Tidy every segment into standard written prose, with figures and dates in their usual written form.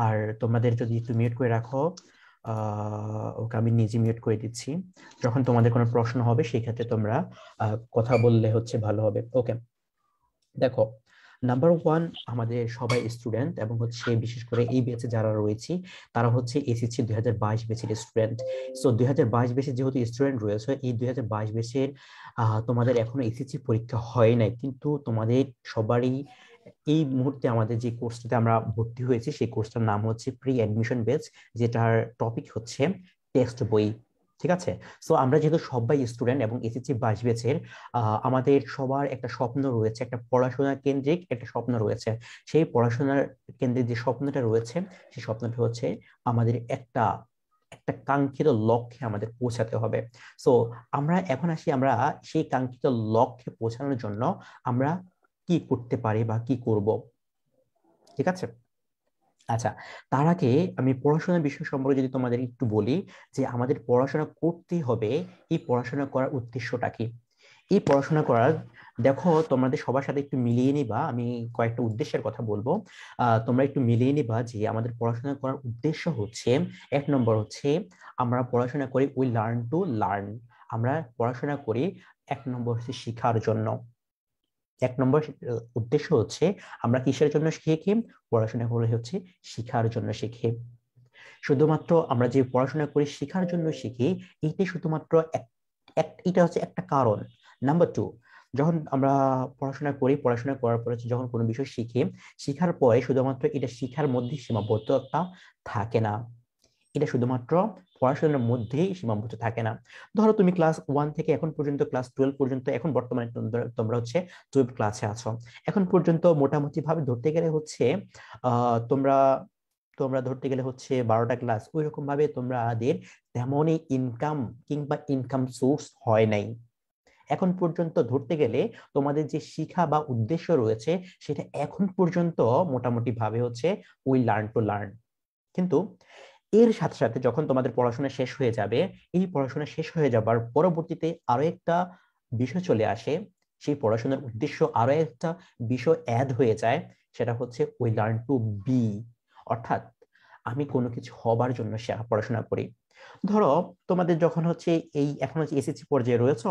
আর তোমাদের যদি একটু মিউট করে রাখো, ওকে আমি নিজে মিউট করে দিচ্ছি। যখন তোমাদের কোনো প্রশ্ন হবে সেই ক্ষেত্রে তোমরা কথা বললে হচ্ছে ভালো হবে। ওকে, দেখো, নাম্বার ওয়ান, আমাদের সবাই স্টুডেন্ট এবং হচ্ছে বিশেষ করে এই ব্যাচে যারা রয়েছে তারা হচ্ছে এসএসসি 2022 ব্যাচের স্টুডেন্ট। সো 2022 ব্যাচের যেহেতু স্টুডেন্ট রয়েছে, এই 2022 ব্যাচের তোমাদের এখনো এসএসসি পরীক্ষা হয় নাই, কিন্তু তোমাদের সবারই এই মুহূর্তে আমাদের যে কোর্সটাতে আমরা ভর্তি হয়েছি সেই কোর্সটার নাম হচ্ছে প্রি অ্যাডমিশন ব্যাচ, যেটার টপিক হচ্ছে টেক্সট বই। ঠিক আছে। সো আমরা যেহেতু সবাই স্টুডেন্ট এবং এসএসসি 22 ব্যাচের, আমাদের সবার একটা স্বপ্ন রয়েছে, একটা পড়াশোনা কেন্দ্রিক একটা স্বপ্ন রয়েছে। সেই পড়াশোনার কেন্দ্রিক যে স্বপ্নটা রয়েছে, সেই স্বপ্নটা হচ্ছে আমাদের একটা একটা কাঙ্ক্ষিত লক্ষ্যে আমাদের পৌঁছাতে হবে। সো আমরা এখন আসি, আমরা সেই কাঙ্ক্ষিত লক্ষ্যে পৌঁছানোর জন্য আমরা কি করতে পারি বা কি করব। ঠিক আছে। আচ্ছা, তার আগে আমি পড়াশোনার বিষয় সম্পর্কে যদি তোমাদের একটু বলি, যে আমাদের পড়াশোনা করতেই হবে, এই পড়াশোনা করার উদ্দেশ্যটা কি। এই পড়াশোনা করার, দেখো তোমাদের সবার সাথে একটু মিলিয়ে নিবা, আমি কয়েকটা উদ্দেশ্যের কথা বলবো। তোমরা একটু মিলিয়ে নিবা যে আমাদের পড়াশোনা করার উদ্দেশ্য হচ্ছে, এক নম্বর হচ্ছে আমরা পড়াশোনা করি উই লার্ন টু লার্ন। আমরা পড়াশোনা করি এক নম্বর হচ্ছে শিখার জন্য। এক নম্বর উদ্দেশ্য হচ্ছে আমরা কিসের জন্য শিখি, পড়াশোনা করে হচ্ছে শিখার জন্য শিখি। শুধুমাত্র আমরা যে পড়াশোনা করি শিখার জন্য শিখি, এইটাই শুধুমাত্র এটা হচ্ছে একটা কারণ। নাম্বার টু, যখন আমরা পড়াশোনা করি, পড়াশোনা করার পরে যখন কোনো বিষয় শিখি, শিখার পরে শুধুমাত্র এটা শিখার মধ্যে সীমাবদ্ধতা থাকে না, এটা শুধুমাত্র পড়াশোনার মধ্যেই সীমাবদ্ধ থাকে না। ধরো তুমি ক্লাস 1 থেকে এখন পর্যন্ত ক্লাস 12 পর্যন্ত, এখন বর্তমানে তোমরা হচ্ছে 12 ক্লাসে আছো। এখন পর্যন্ত মোটামুটি ভাবে ধরতে গেলে হচ্ছে তোমরা তোমরা ধরতে গেলে হচ্ছে 12টা ক্লাস, ওই রকম ভাবে তোমাদের তেমনই ইনকাম কিংবা ইনকাম সোর্স হয় নাই। এখন পর্যন্ত ধরতে গেলে তোমাদের যে শিক্ষা বা উদ্দেশ্য রয়েছে, সেটা এখন পর্যন্ত মোটামুটি ভাবে হচ্ছে উই লার্ন টু লার্ন। কিন্তু এর সাথে সাথে যখন তোমাদের পড়াশোনা শেষ হয়ে যাবে, এই পড়াশোনা শেষ হয়ে যাবার পরবর্তীতে আরো একটা বিষয় চলে আসে, সেই পড়াশোনার উদ্দেশ্য আরো একটা বিষয় অ্যাড হয়ে যায়, সেটা হচ্ছে উই লার্ন টু বি। অর্থাৎ আমি কোনো কিছু হবার জন্য পড়াশোনা করি। ধরো তোমাদের যখন হচ্ছে এই এখন হচ্ছে এসএসসি পর্যায়ে রয়েছে,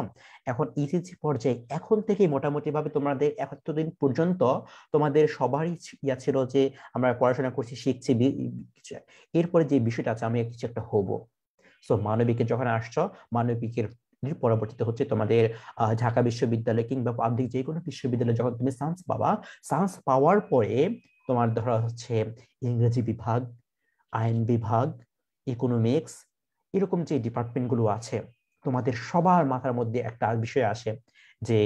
এখন এসএসসি পর্যায়ে এখন থেকে মোটামুটি ভাবে তোমাদের এতদিন পর্যন্ত তোমাদের সবারই ইয়া ছিল যে আমরা পড়াশোনা করছি, শিখছি, কিছু। এরপরে যে বিষয়টা আছে, আমি কিছু একটা হব। সো মানবিকে যখন আসছো, মানবিকের পরবর্তীতে হচ্ছে তোমাদের ঢাকা বিশ্ববিদ্যালয় কিংবা পাবলিক যে কোনো বিশ্ববিদ্যালয়ে যখন তুমি চান্স পাবা, চান্স পাওয়ার পরে তোমার ধরা হচ্ছে ইংরেজি বিভাগ, আইন বিভাগ, ইকোনমিক্স, এরকম যে ডিপার্টমেন্ট গুলো আছে, তোমাদের সবার মাথার মধ্যে একটা বিষয় আসে যে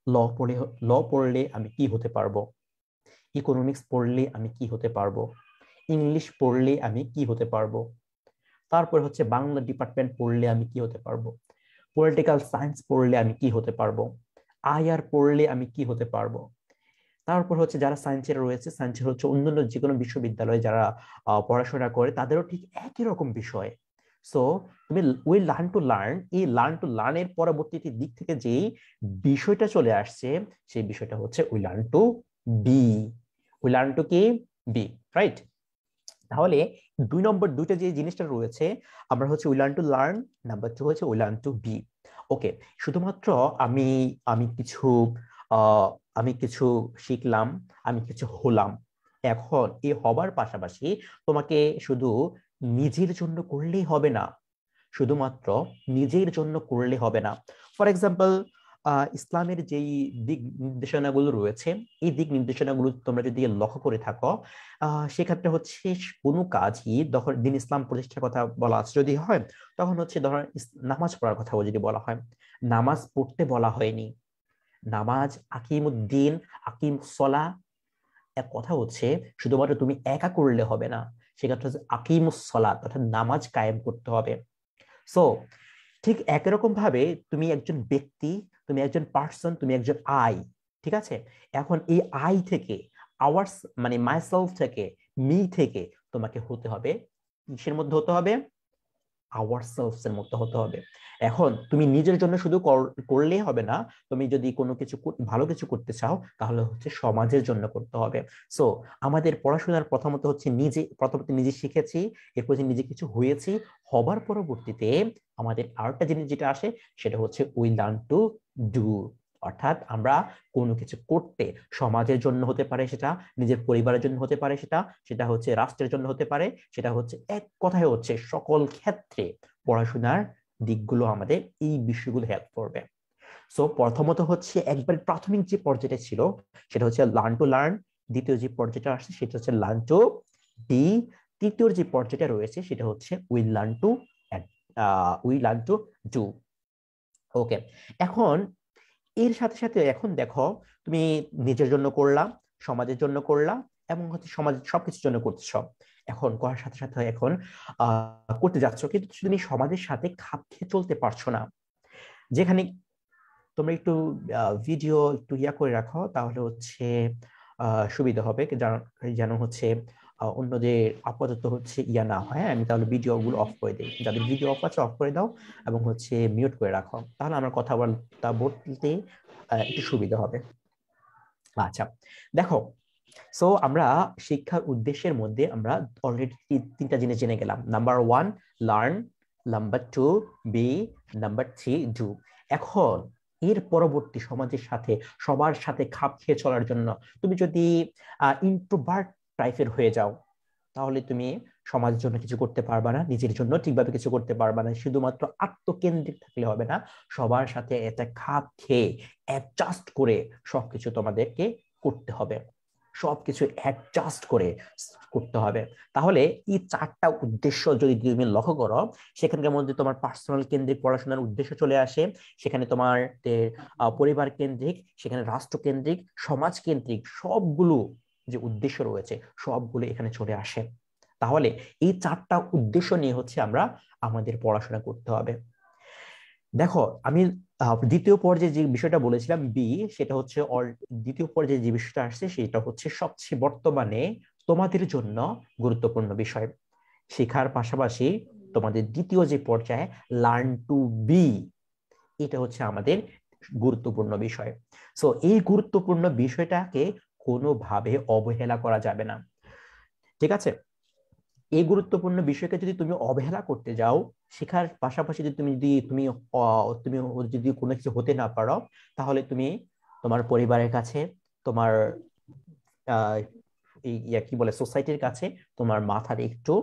ল পড়ে ল পড়লে আমি কি হতে পারবো, ইকোনমিক্স পড়লে আমি কি হতে পারবো, ইংলিশ পড়লে আমি কি হতে পারবো, তারপর হচ্ছে বাংলা ডিপার্টমেন্ট পড়লে আমি কি হতে পারবো, পলিটিক্যাল সায়েন্স পড়লে আমি কি হতে পারবো, আইআর পড়লে আমি কি হতে পারবো। তারপর হচ্ছে যারা সায়েন্সের রয়েছে, সায়েন্সের হচ্ছে অন্যান্য যে কোনো বিশ্ববিদ্যালয়ে যারা পড়াশোনা করে, তাদেরও ঠিক একই রকম বিষয়। সো তুমি ওই লার্ন টু লার্ন, এই লার্ন টু লার্ন এর পরবর্তীতে দিক থেকে যে বিষয়টা চলে আসছে, সেই বিষয়টা হচ্ছে we learn to be. We learn to কি, বি, রাইট। তাহলে দুই নম্বর দুইটা যে জিনিসটা রয়েছে, আমরা হচ্ছে we learn to learn, number two হচ্ছে we learn to be. Okay, শুধুমাত্র আমি আমি কিছু আহ আমি কিছু শিখলাম, আমি কিছু হলাম, এখন এই হবার পাশাপাশি তোমাকে শুধু নিজের জন্য করলেই হবে না, শুধুমাত্র নিজের জন্য করলে হবে না। ফর এক্সাম্পল, ইসলামের যেই দিক নির্দেশনাগুলো রয়েছে, এই দিক নির্দেশনাগুলো তোমরা যদি লক্ষ্য করে থাকো, সেক্ষেত্রে হচ্ছে কোনো কাজই যখন দিন ইসলাম প্রতিষ্ঠার কথা বলা আছে যদি হয়, তখন হচ্ছে ধর নামাজ পড়ার কথা যদি বলা হয়, নামাজ পড়তে বলা হয়নি। নামাজ আকিমুদ্দিন, আকিম সলা, এক কথা হচ্ছে শুধুমাত্র তুমি একা করলে হবে না, সেক্ষেত্রে হচ্ছে আকিমুস সলাত অর্থাৎ নামাজ কায়েম করতে হবে। সো ঠিক একই রকম ভাবে তুমি একজন ব্যক্তি, তুমি একজন পার্সন, তুমি একজন আই। ঠিক আছে। এখন এই আই থেকে, আওয়ার্স মানে মাইসেলফ থেকে, মি থেকে তোমাকে হতে হবে, কিসের মধ্যে হতে হবে, আওয়ারসেলভস এর মতো হতে হবে। এখন তুমি নিজের জন্য শুধু করলেই হবে না, তুমি যদি কোনো কিছু ভালো কিছু করতে চাও তাহলে হচ্ছে সমাজের জন্য করতে হবে। সো আমাদের পড়াশোনার প্রথমত হচ্ছে প্রথমত নিজে শিখেছি, এরপর যে নিজে কিছু হয়েছি, হবার পরবর্তীতে আমাদের আরেকটা জিনিস যেটা আসে সেটা হচ্ছে উই লার্ন টু ডু। অর্থাৎ আমরা কোনো কিছু করতে, সমাজের জন্য হতে পারে, সেটা নিজের পরিবারের জন্য হতে পারে, সেটা সেটা হচ্ছে রাষ্ট্রের জন্য হতে পারে, সেটা হচ্ছে এক কথায় হচ্ছে সকল ক্ষেত্রে পড়াশোনার দিকগুলো আমাদের এই বিষয়গুলো হেল্প করবে। সো প্রথমত হচ্ছে একবার প্রাথমিক যে পর্যায়টা ছিল সেটা হচ্ছে লার্ন টু লার্ন, দ্বিতীয় যে পর্যায়টা আসছে সেটা হচ্ছে লার্ন টু বি, তৃতীয় যে পর্যায়টা রয়েছে সেটা হচ্ছে উই লার্ন টু ডু। ওকে, এখন এর সাথে সাথে এখন দেখো তুমি নিজের জন্য করলা, সমাজের জন্য করলা, এবং হচ্ছে সমাজের সবকিছুর জন্য করতেছ। এখন করার সাথে সাথে এখন করতে যাচ্ছ, কিন্তু তুমি সমাজের সাথে খাপ খেয়ে চলতে পারছো না। যেখানে তোমরা একটু ভিডিও একটু করে রাখো, তাহলে হচ্ছে সুবিধা হবে, যেন হচ্ছে অন্যদের আপাতত হচ্ছে না হয়। আমি তাহলে ভিডিও গুলো অফ করে দিই, যাদের ভিডিও অফ আছে অফ করে দাও, এবং হচ্ছে মিউট করে রাখো, তাহলে আমার কথাবার্তা বলতে একটু সুবিধা হবে। আচ্ছা, দেখো, সো আমরা শিক্ষার উদ্দেশ্যের মধ্যে আমরা অলরেডি তিনটা জিনিস জেনে গেলাম। Number 1 learn, number 2 be, number 3 do. এখন এর পরবর্তী সমাজের সাথে সবার সাথে খাপ খেয়ে চলার জন্য তুমি যদি ইন্ট্রোভার্ট টাইপের হয়ে যাও, তাহলে তুমি সমাজের জন্য কিছু করতে পারবা না, নিজের জন্য ঠিকভাবে কিছু করতে পারবা না। শুধুমাত্র আত্মকেন্দ্রিক থাকলে হবে না, সবার সাথে এটা খাপ খেয়ে অ্যাডজাস্ট করে সবকিছু তোমাদেরকে করতে হবে, সবকিছু অ্যাডজাস্ট করে করতে হবে। তাহলে এই চারটা উদ্দেশ্য যদি তুমি লক্ষ্য করো, সেখানকার মধ্যে তোমার পার্সোনাল কেন্দ্রিক পড়াশোনার উদ্দেশ্য চলে আসে, সেখানে তোমার পরিবার কেন্দ্রিক, সেখানে রাষ্ট্র কেন্দ্রিক, সমাজ কেন্দ্রিক সবগুলো যে উদ্দেশ্য রয়েছে সবগুলো এখানে চলে আসে। তাহলে এই চারটা উদ্দেশ্য নিয়ে হচ্ছে আমরা আমাদের পড়াশোনা করতে হবে। দেখো, আমি দ্বিতীয় পর্যায়ে যে বিষয়টা বলেছিলাম বি, সেটা হচ্ছে দ্বিতীয় পর্যায়ে যে বিষয়টা আসছে সেটা হচ্ছে সবচেয়ে বর্তমানে তোমাদের জন্য গুরুত্বপূর্ণ বিষয়। শেখার পাশাপাশি তোমাদের দ্বিতীয় যে পর্যায়ে লার্ন টু বি, এটা হচ্ছে আমাদের গুরুত্বপূর্ণ বিষয়। সো এই গুরুত্বপূর্ণ বিষয়টাকে কোনোভাবে অবহেলা করা যাবে না, ঠিক আছে? এই গুরুত্বপূর্ণ বিষয়কে যদি তুমি অবহেলা করতে যাও, শেখার পাশাপাশি যদি তুমি তুমি যদি কোনো কিছু হতে না পারো, তাহলে তুমি তোমার পরিবারের কাছে, তোমার কি বলে সোসাইটির কাছে তোমার মাথার একটু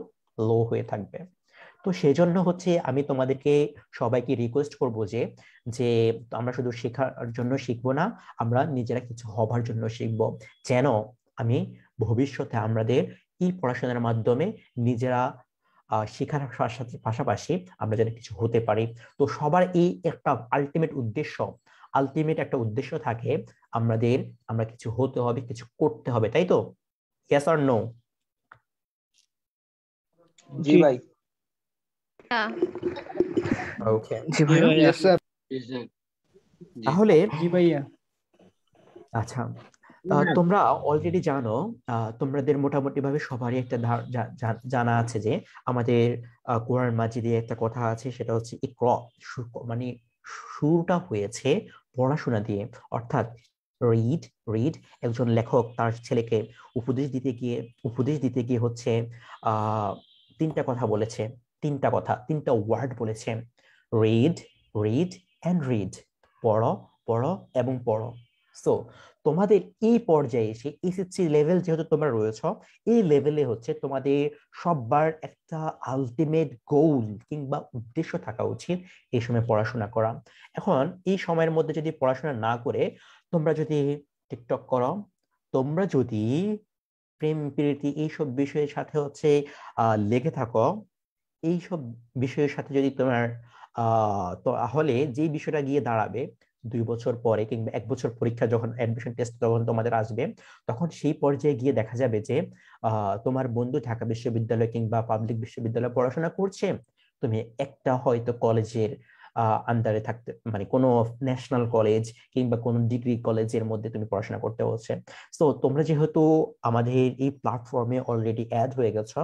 লো হয়ে থাকবে। তো সেই জন্য হচ্ছে আমি তোমাদেরকে সবাইকে রিকোয়েস্ট করব যে যে আমরা শুধু শেখার জন্য শিখবো না, আমরা নিজেরা কিছু হবার জন্য শিখবো, যেন আমি ভবিষ্যতে আমাদের এই পড়াশোনার মাধ্যমে নিজেরা শেখার পাশাপাশি আমরা যেন কিছু হতে পারি। তো সবার এই একটা আলটিমেট একটা উদ্দেশ্য থাকে, আমরা কিছু হতে হবে, কিছু করতে হবে, তাই তো? Yes or no? জি ভাই। ওকে, জি ভাইয়া। Yes, sir. তাহলে জি ভাইয়া। আচ্ছা, তোমরা অলরেডি জানো, তোমাদের মোটামুটি ভাবে সবারই একটা জানা আছে যে আমাদের কোরআন মাজিদে একটা কথা আছে, সেটা হচ্ছে ইকরা, মানে শুরুটা হয়েছে পড়াশোনা দিয়ে। অর্থাৎ রিড রিড, একজন লেখক তার ছেলেকে উপদেশ দিতে গিয়ে হচ্ছে আহ তিনটা কথা বলেছে, তিনটা ওয়ার্ড বলেছে, রিড রিড এন্ড রিড, পড়ো পড়ো এবং পড়ো। সো তোমাদের এই পর্যায়ে এসে এসএসসি লেভেল যেহেতু তোমরা রয়েছে, এই লেভেলে হচ্ছে তোমাদের সবার একটা আলটিমেট গোল কিংবা উদ্দেশ্য থাকা উচিত এই সময় পড়াশোনা করা। এখন এই সময়ের মধ্যে যদি পড়াশোনা না করে তোমরা যদি টিকটক করো, তোমরা যদি প্রেম প্রীতি এইসব বিষয়ের সাথে হচ্ছে লেগে থাকো, এইসব বিষয়ের সাথে যদি তোমার তাহলে যে বিষয়টা গিয়ে দাঁড়াবে 2 বছর পরে কিংবা 1 বছর পরীক্ষা যখন অ্যাডমিশন টেস্ট যখন তোমাদের আসবে, তখন সেই পর্যায়ে গিয়ে দেখা যাবে যে তোমার বন্ধু ঢাকা বিশ্ববিদ্যালয় কিংবা পাবলিক বিশ্ববিদ্যালয়ে পড়াশোনা করছে, তুমি একটা হয়তো কলেজের আন্ডারে থাকতে, মানে কোনো ন্যাশনাল কলেজ কিংবা কোনো ডিগ্রি কলেজের মধ্যে তুমি পড়াশোনা করতে হচ্ছে। তো তোমরা যেহেতু আমাদের এই প্ল্যাটফর্মে অলরেডি অ্যাড হয়ে গেছো,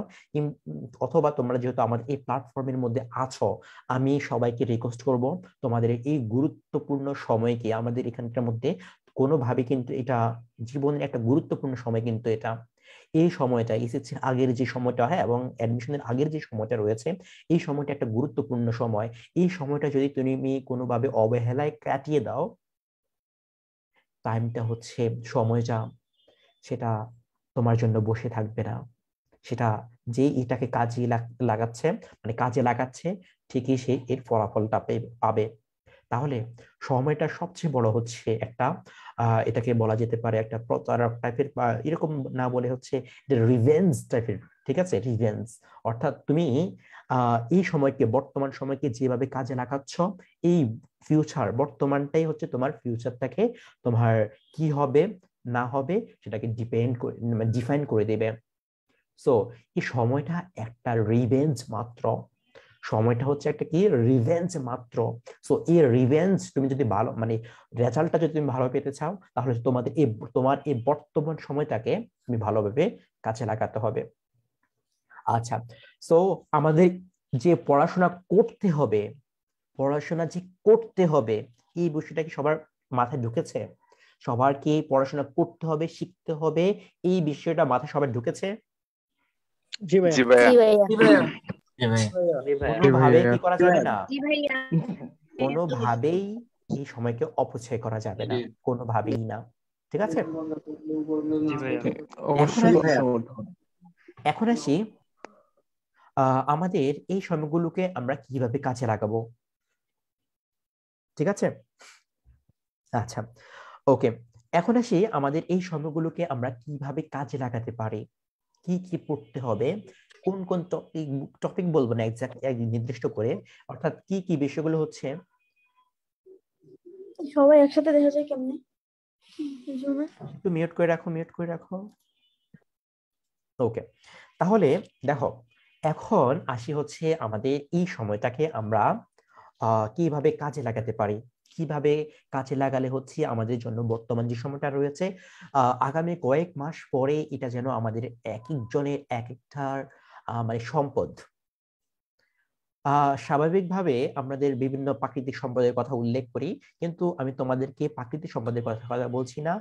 অথবা তোমরা যেহেতু আমাদের এই প্ল্যাটফর্মের মধ্যে আছো, আমি সবাইকে রিকোয়েস্ট করব তোমাদের এই গুরুত্বপূর্ণ সময়কে আমাদের এখানকার মধ্যে কোনোভাবে কিন্তু এটা জীবনের একটা গুরুত্বপূর্ণ সময়, কিন্তু এটা এই সময়টা এসএসসির আগের যে সময়টা হয় এবং অ্যাডমিশনের আগের যে সময়টা রয়েছে, এই সময়টা একটা গুরুত্বপূর্ণ সময়। এই সময়টা যদি তুমি কোনোভাবে অবহেলায় কাটিয়ে দাও, টাইমটা হচ্ছে, সময়টা সেটা তোমার জন্য বসে থাকবে না। সেটা যে এটাকে কাজে লাগাচ্ছে, মানে কাজে লাগাচ্ছে, ঠিকই সে এর ফলাফলটা পাবে। তাহলে সময়টা সবচেয়ে বড় হচ্ছে একটা এটাকে বলা যেতে পারে একটা প্রতারক টাইপের, বা এরকম না বলে হচ্ছে রিভেঞ্জ টাইপের। ঠিক আছে, রিভেঞ্জ অর্থাৎ তুমি এই সময়কে, বর্তমান সময়কে যেভাবে কাজে লাগাচ্ছ, এই ফিউচার, বর্তমানটাই হচ্ছে তোমার ফিউচারটাকে, তোমার কি হবে না হবে সেটাকে ডিফাইন করে দেবে। সো এই সময়টা একটা রিভেঞ্জ মাত্র, সময়টা হচ্ছে একটা কি, রিভেঞ্জ মাত্র। সো এই রিভেঞ্জ তুমি যদি ভালো, মানে রেজাল্টটা যদি তুমি ভালো পেতে চাও, তাহলে তোমার এই বর্তমান সময়টাকে তুমি ভালোভাবে কাজে লাগাতে হবে। আচ্ছা, সো আমাদের যে পড়াশোনা করতে হবে, পড়াশোনা যে করতে হবে, এই বিষয়টা কি সবার মাথায় ঢুকেছে? সবার কি পড়াশোনা করতে হবে, শিখতে হবে, এই বিষয়টা মাথায় সবার ঢুকেছে? জি ভাইয়া। জি ভাইয়া। জি ভাইয়া। জি ভাইয়া। কোনোভাবেই কি করা যাবে না, জি ভাইয়া। কোনোভাবেই এই সময়কে অপচয় করা যাবে না, কোনোভাবেই না। ঠিক আছে, জি ভাইয়া। অবশ্যই এখন আসি আমাদের এই সময়গুলোকে আমরা কিভাবে কাজে লাগাবো। ঠিক আছে, আচ্ছা, ওকে, এখন আসি আমাদের এই সময়গুলোকে আমরা কিভাবে কাজে লাগাতে পারি, কি কি পড়তে হবে, কোন কোন টপিক বলবো না এক্সাক্ট নির্দিষ্ট করে, অর্থাৎ কি কি বিষয়গুলো হচ্ছে। সবাই একসাথে দেখা যায় কেমনে? একটু মিউট করে রাখো, মিউট করে রাখো। ওকে, তাহলে দেখো, এখন আসি হচ্ছে আমাদের এই সময়টাকে আমরা কিভাবে কাজে লাগাতে পারি, কিভাবে কাজে লাগালে হচ্ছে আমাদের জন্য বর্তমান যে সময়টা রয়েছে, আগামী কয়েক মাস পরে এটা যেন আমাদের এক একজনের এক একটার মানে সম্পদ। স্বাভাবিকভাবে আমাদের বিভিন্ন প্রাকৃতিক সম্পদের কথা উল্লেখ করি, কিন্তু আমি তোমাদেরকে প্রাকৃতিক সম্পদের কথা বলছি না,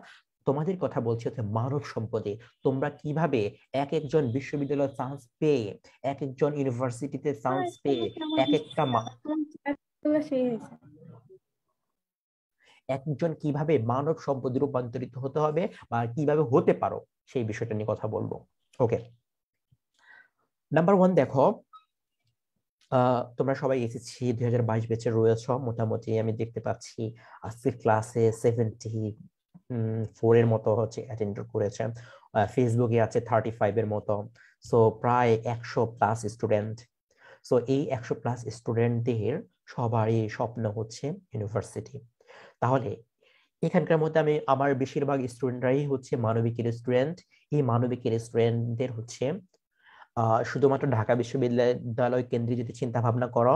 তোমাদের কথা বলছি হচ্ছে মানব সম্পদে। তোমরা কিভাবে এক একজন বিশ্ববিদ্যালয়ে চান্স পেয়ে, এক একজন ইউনিভার্সিটিতে চান্স পেয়ে, এক একজন কিভাবে মানব সম্পদে রূপান্তরিত হতে হবে বা কিভাবে হতে পারো, সেই বিষয়টা নিয়ে কথা বলবো। ওকে, নাম্বার 1 দেখো, তোমরা সবাই এসেছি 2022 ব্যাচের রয়েছ, মোটামুটি আমি দেখতে পাচ্ছি আজকের ক্লাসে 74 এর মতো হচ্ছে অ্যাটেন্ড করেছে, ফেসবুকে আছে 35 এর মতো, সো প্রায় 100+ স্টুডেন্ট। সো এই 100+ স্টুডেন্টদের সবারই স্বপ্ন হচ্ছে ইউনিভার্সিটি। তাহলে এখানকার মধ্যে আমার বেশিরভাগ স্টুডেন্টরাই হচ্ছে মানবিকের স্টুডেন্ট। এই মানবিকের স্টুডেন্টদের হচ্ছে শুধুমাত্র ঢাকা বিশ্ববিদ্যালয় কেন্দ্রে যদি চিন্তা ভাবনা করো,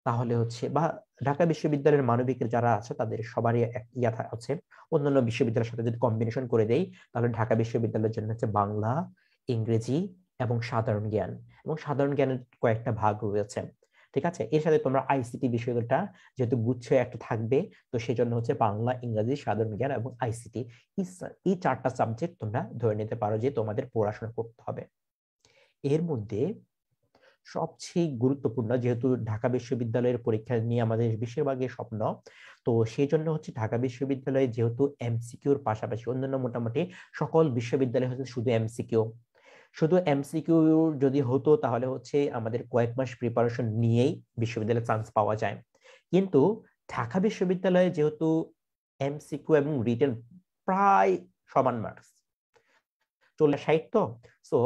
তাহলে হচ্ছে, বা ঢাকা বিশ্ববিদ্যালয়ের মানবিকের যারা আছে তাদের সবারই ইয়া আছে, অন্যান্য বিশ্ববিদ্যালয়ের সাথে যদি কম্বিনেশন করে দেই, তাহলে ঢাকা বিশ্ববিদ্যালয়ের জন্য হচ্ছে বাংলা, ইংরেজি এবং সাধারণ জ্ঞান, এবং সাধারণ জ্ঞানের কয়েকটা ভাগ রয়েছে। ঠিক আছে, এর সাথে তোমরা আইসিটি বিষয়টা যেহেতু গুচ্ছ একটা থাকবে, তো সেই জন্য হচ্ছে বাংলা, ইংরেজি, সাধারণ জ্ঞান এবং আইসিটি, এই 4টা সাবজেক্ট তোমরা ধরে নিতে পারো যে তোমাদের পড়াশোনা করতে হবে। এর মধ্যে সবচেয়ে গুরুত্বপূর্ণ, যেহেতু ঢাকা বিশ্ববিদ্যালয়ের পরীক্ষা নিয়ে আমাদের বেশিরভাগই স্বপ্ন, তো সেই জন্য হচ্ছে ঢাকা বিশ্ববিদ্যালয়ে যেহেতু এমসিকিউর পাশাপাশি অন্যান্য মোটামুটি সকল বিশ্ববিদ্যালয় হচ্ছে শুধু এমসিকিউ, শুধু এমসিকিউ যদি হতো তাহলে হচ্ছে আমাদের কয়েক মাস প্রিপারেশন নিয়েই বিশ্ববিদ্যালয়ে চান্স পাওয়া যায়। কিন্তু ঢাকা বিশ্ববিদ্যালয়ে যেহেতু এমসিকিউ এবং রিটেন প্রায় সমান মার্কস, 40-60, তো সো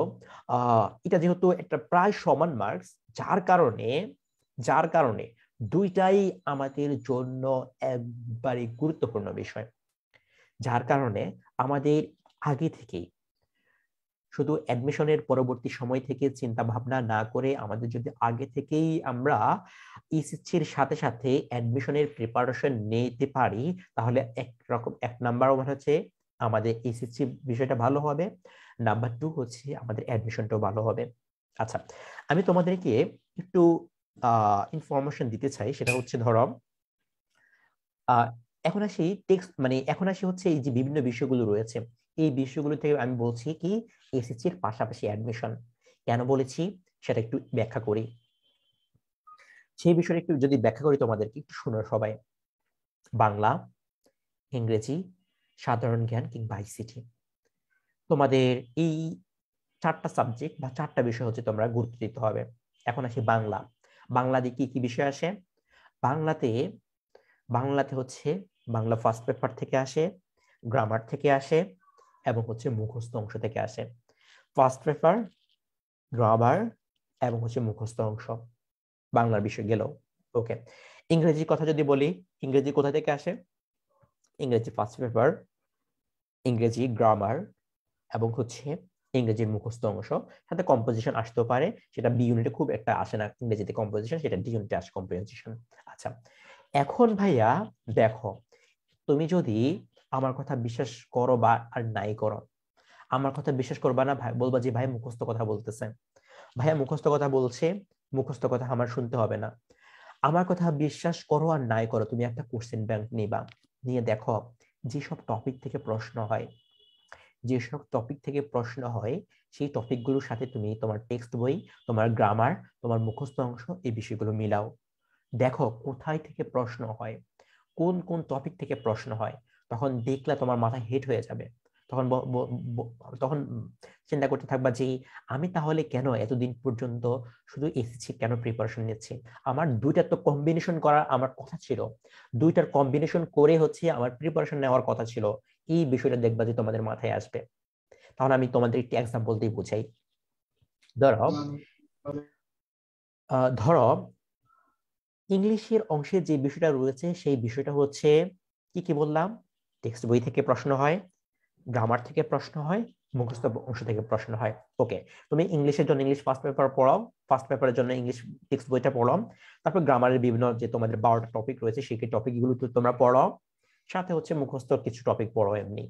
এটা যেহেতু একটা প্রায় সমান মার্কস, যার কারণে দুইটাই আমাদের জন্য একবারে গুরুত্বপূর্ণ বিষয়, যার কারণে আমাদের আগে থেকেই শুধু অ্যাডমিশনের পরবর্তী সময় থেকে চিন্তা ভাবনা না করে আমাদের যদি আগে থেকেই আমরা এসএসসির সাথে সাথে অ্যাডমিশনের প্রিপারেশন নিতে পারি, তাহলে এক নাম্বার হচ্ছে আমাদের এসএসসি বিষয়টা ভালো হবে, নাম্বার 2 হচ্ছে আমাদের অ্যাডমিশনটাও ভালো হবে। আচ্ছা, আমি তোমাদেরকে একটু ইনফরমেশন দিতে চাই, সেটা হচ্ছে ধরো এখন আসি টেক্সট মানে এখন আসি হচ্ছে এই যে বিভিন্ন বিষয়গুলো রয়েছে, এই বিষয়গুলো থেকে আমি বলছি কি এসএসসির পাশাপাশি অ্যাডমিশন কেন বলেছি সেটা একটু ব্যাখ্যা করি। সেই বিষয়টা একটু যদি ব্যাখ্যা করি তোমাদেরকে, একটু শুনো সবাই। বাংলা, ইংরেজি, সাধারণ জ্ঞান কিংবা আইসিটি, তোমাদের এই 4টা সাবজেক্ট বা 4টা বিষয় হচ্ছে তোমরা গুরুত্ব দিতে হবে। এখন আসি বাংলা। বাংলাতে কি কি বিষয় আসে? বাংলাতে হচ্ছে বাংলা ফার্স্ট পেপার থেকে আসে, গ্রামার থেকে আসে এবং হচ্ছে মুখস্থ অংশ থেকে আসে। ফার্স্ট পেপার, গ্রামার এবং হচ্ছে মুখস্থ অংশ বাংলার বিষয় গেল। ওকে, ইংরেজির কথা যদি বলি, ইংরেজি কোথা থেকে আসে? ইংরেজি ফার্স্ট পেপার, ইংরেজি গ্রামার এবং হচ্ছে ইংরেজির মুখস্থ অংশ, সাথে কম্পোজিশন আসতেও পারে, সেটা বি ইউনিটে খুব একটা আসে না ইংরেজিতে কম্পোজিশন, সেটা ডি ইউনিটে আসে কম্পোজিশন। আচ্ছা, এখন ভাইয়া দেখো, তুমি যদি আমার কথা বিশ্বাস করো বা আর নাই করো, আমার কথা বিশ্বাস করবা না, ভাই বলবা যে ভাই মুখস্থ কথা বলতেছে, ভাইয়া মুখস্থ কথা বলছে, মুখস্থ কথা আমার শুনতে হবে না। আমার কথা বিশ্বাস করো আর নাই করো, তুমি একটা কোশ্চেন ব্যাংক নিবা, নিয়ে দেখো যেসব টপিক থেকে প্রশ্ন হয়, যেসব টপিক থেকে প্রশ্ন হয় সেই টপিকগুলোর সাথে তুমি তোমার টেক্সট বই, তোমার গ্রামার, তোমার মুখস্থ অংশ এই বিষয়গুলো মিলাও, দেখো কোথায় থেকে প্রশ্ন হয়, কোন কোন টপিক থেকে প্রশ্ন হয়। তখন দেখলে তোমার মাথা হেট হয়ে যাবে। তখন তখন চিন্তা করতে থাকবা যে আমি তাহলে কেন এতদিন পর্যন্ত শুধু এসএসসি কেন প্রিপারেশন নিচ্ছি, আমার দুইটার তো কম্বিনেশন করা আমার কথা ছিল, দুইটার কম্বিনেশন করে হচ্ছে আমার প্রিপারেশন নেওয়ার কথা ছিল। এই বিষয়টা দেখবা যে তোমাদের মাথায় আসবে। তাহলে আমি তোমাদের একটি এক্সাম্পল দিয়ে বুঝাই। ধরো ধরো ইংলিশের অংশে যে বিষয়টা রয়েছে সেই বিষয়টা হচ্ছে কি কি বললাম, টেক্সট বই থেকে প্রশ্ন হয়, গ্রামার থেকে প্রশ্ন হয়, মুখস্থ অংশ থেকে প্রশ্ন হয়। ওকে, তুমি ইংলিশের জন্য ইংলিশ ফার্স্ট পেপার পড়াও, ফার্স্ট পেপারের জন্য ইংলিশ টেক্সট বইটা পড়াও, তারপর গ্রামারের বিভিন্ন যে তোমাদের 12টা টপিক রয়েছে সেই টপিক গুলো তোমরা পড়াও, সাথে হচ্ছে মুখস্থ কিছু টপিক পড়ো এমনি,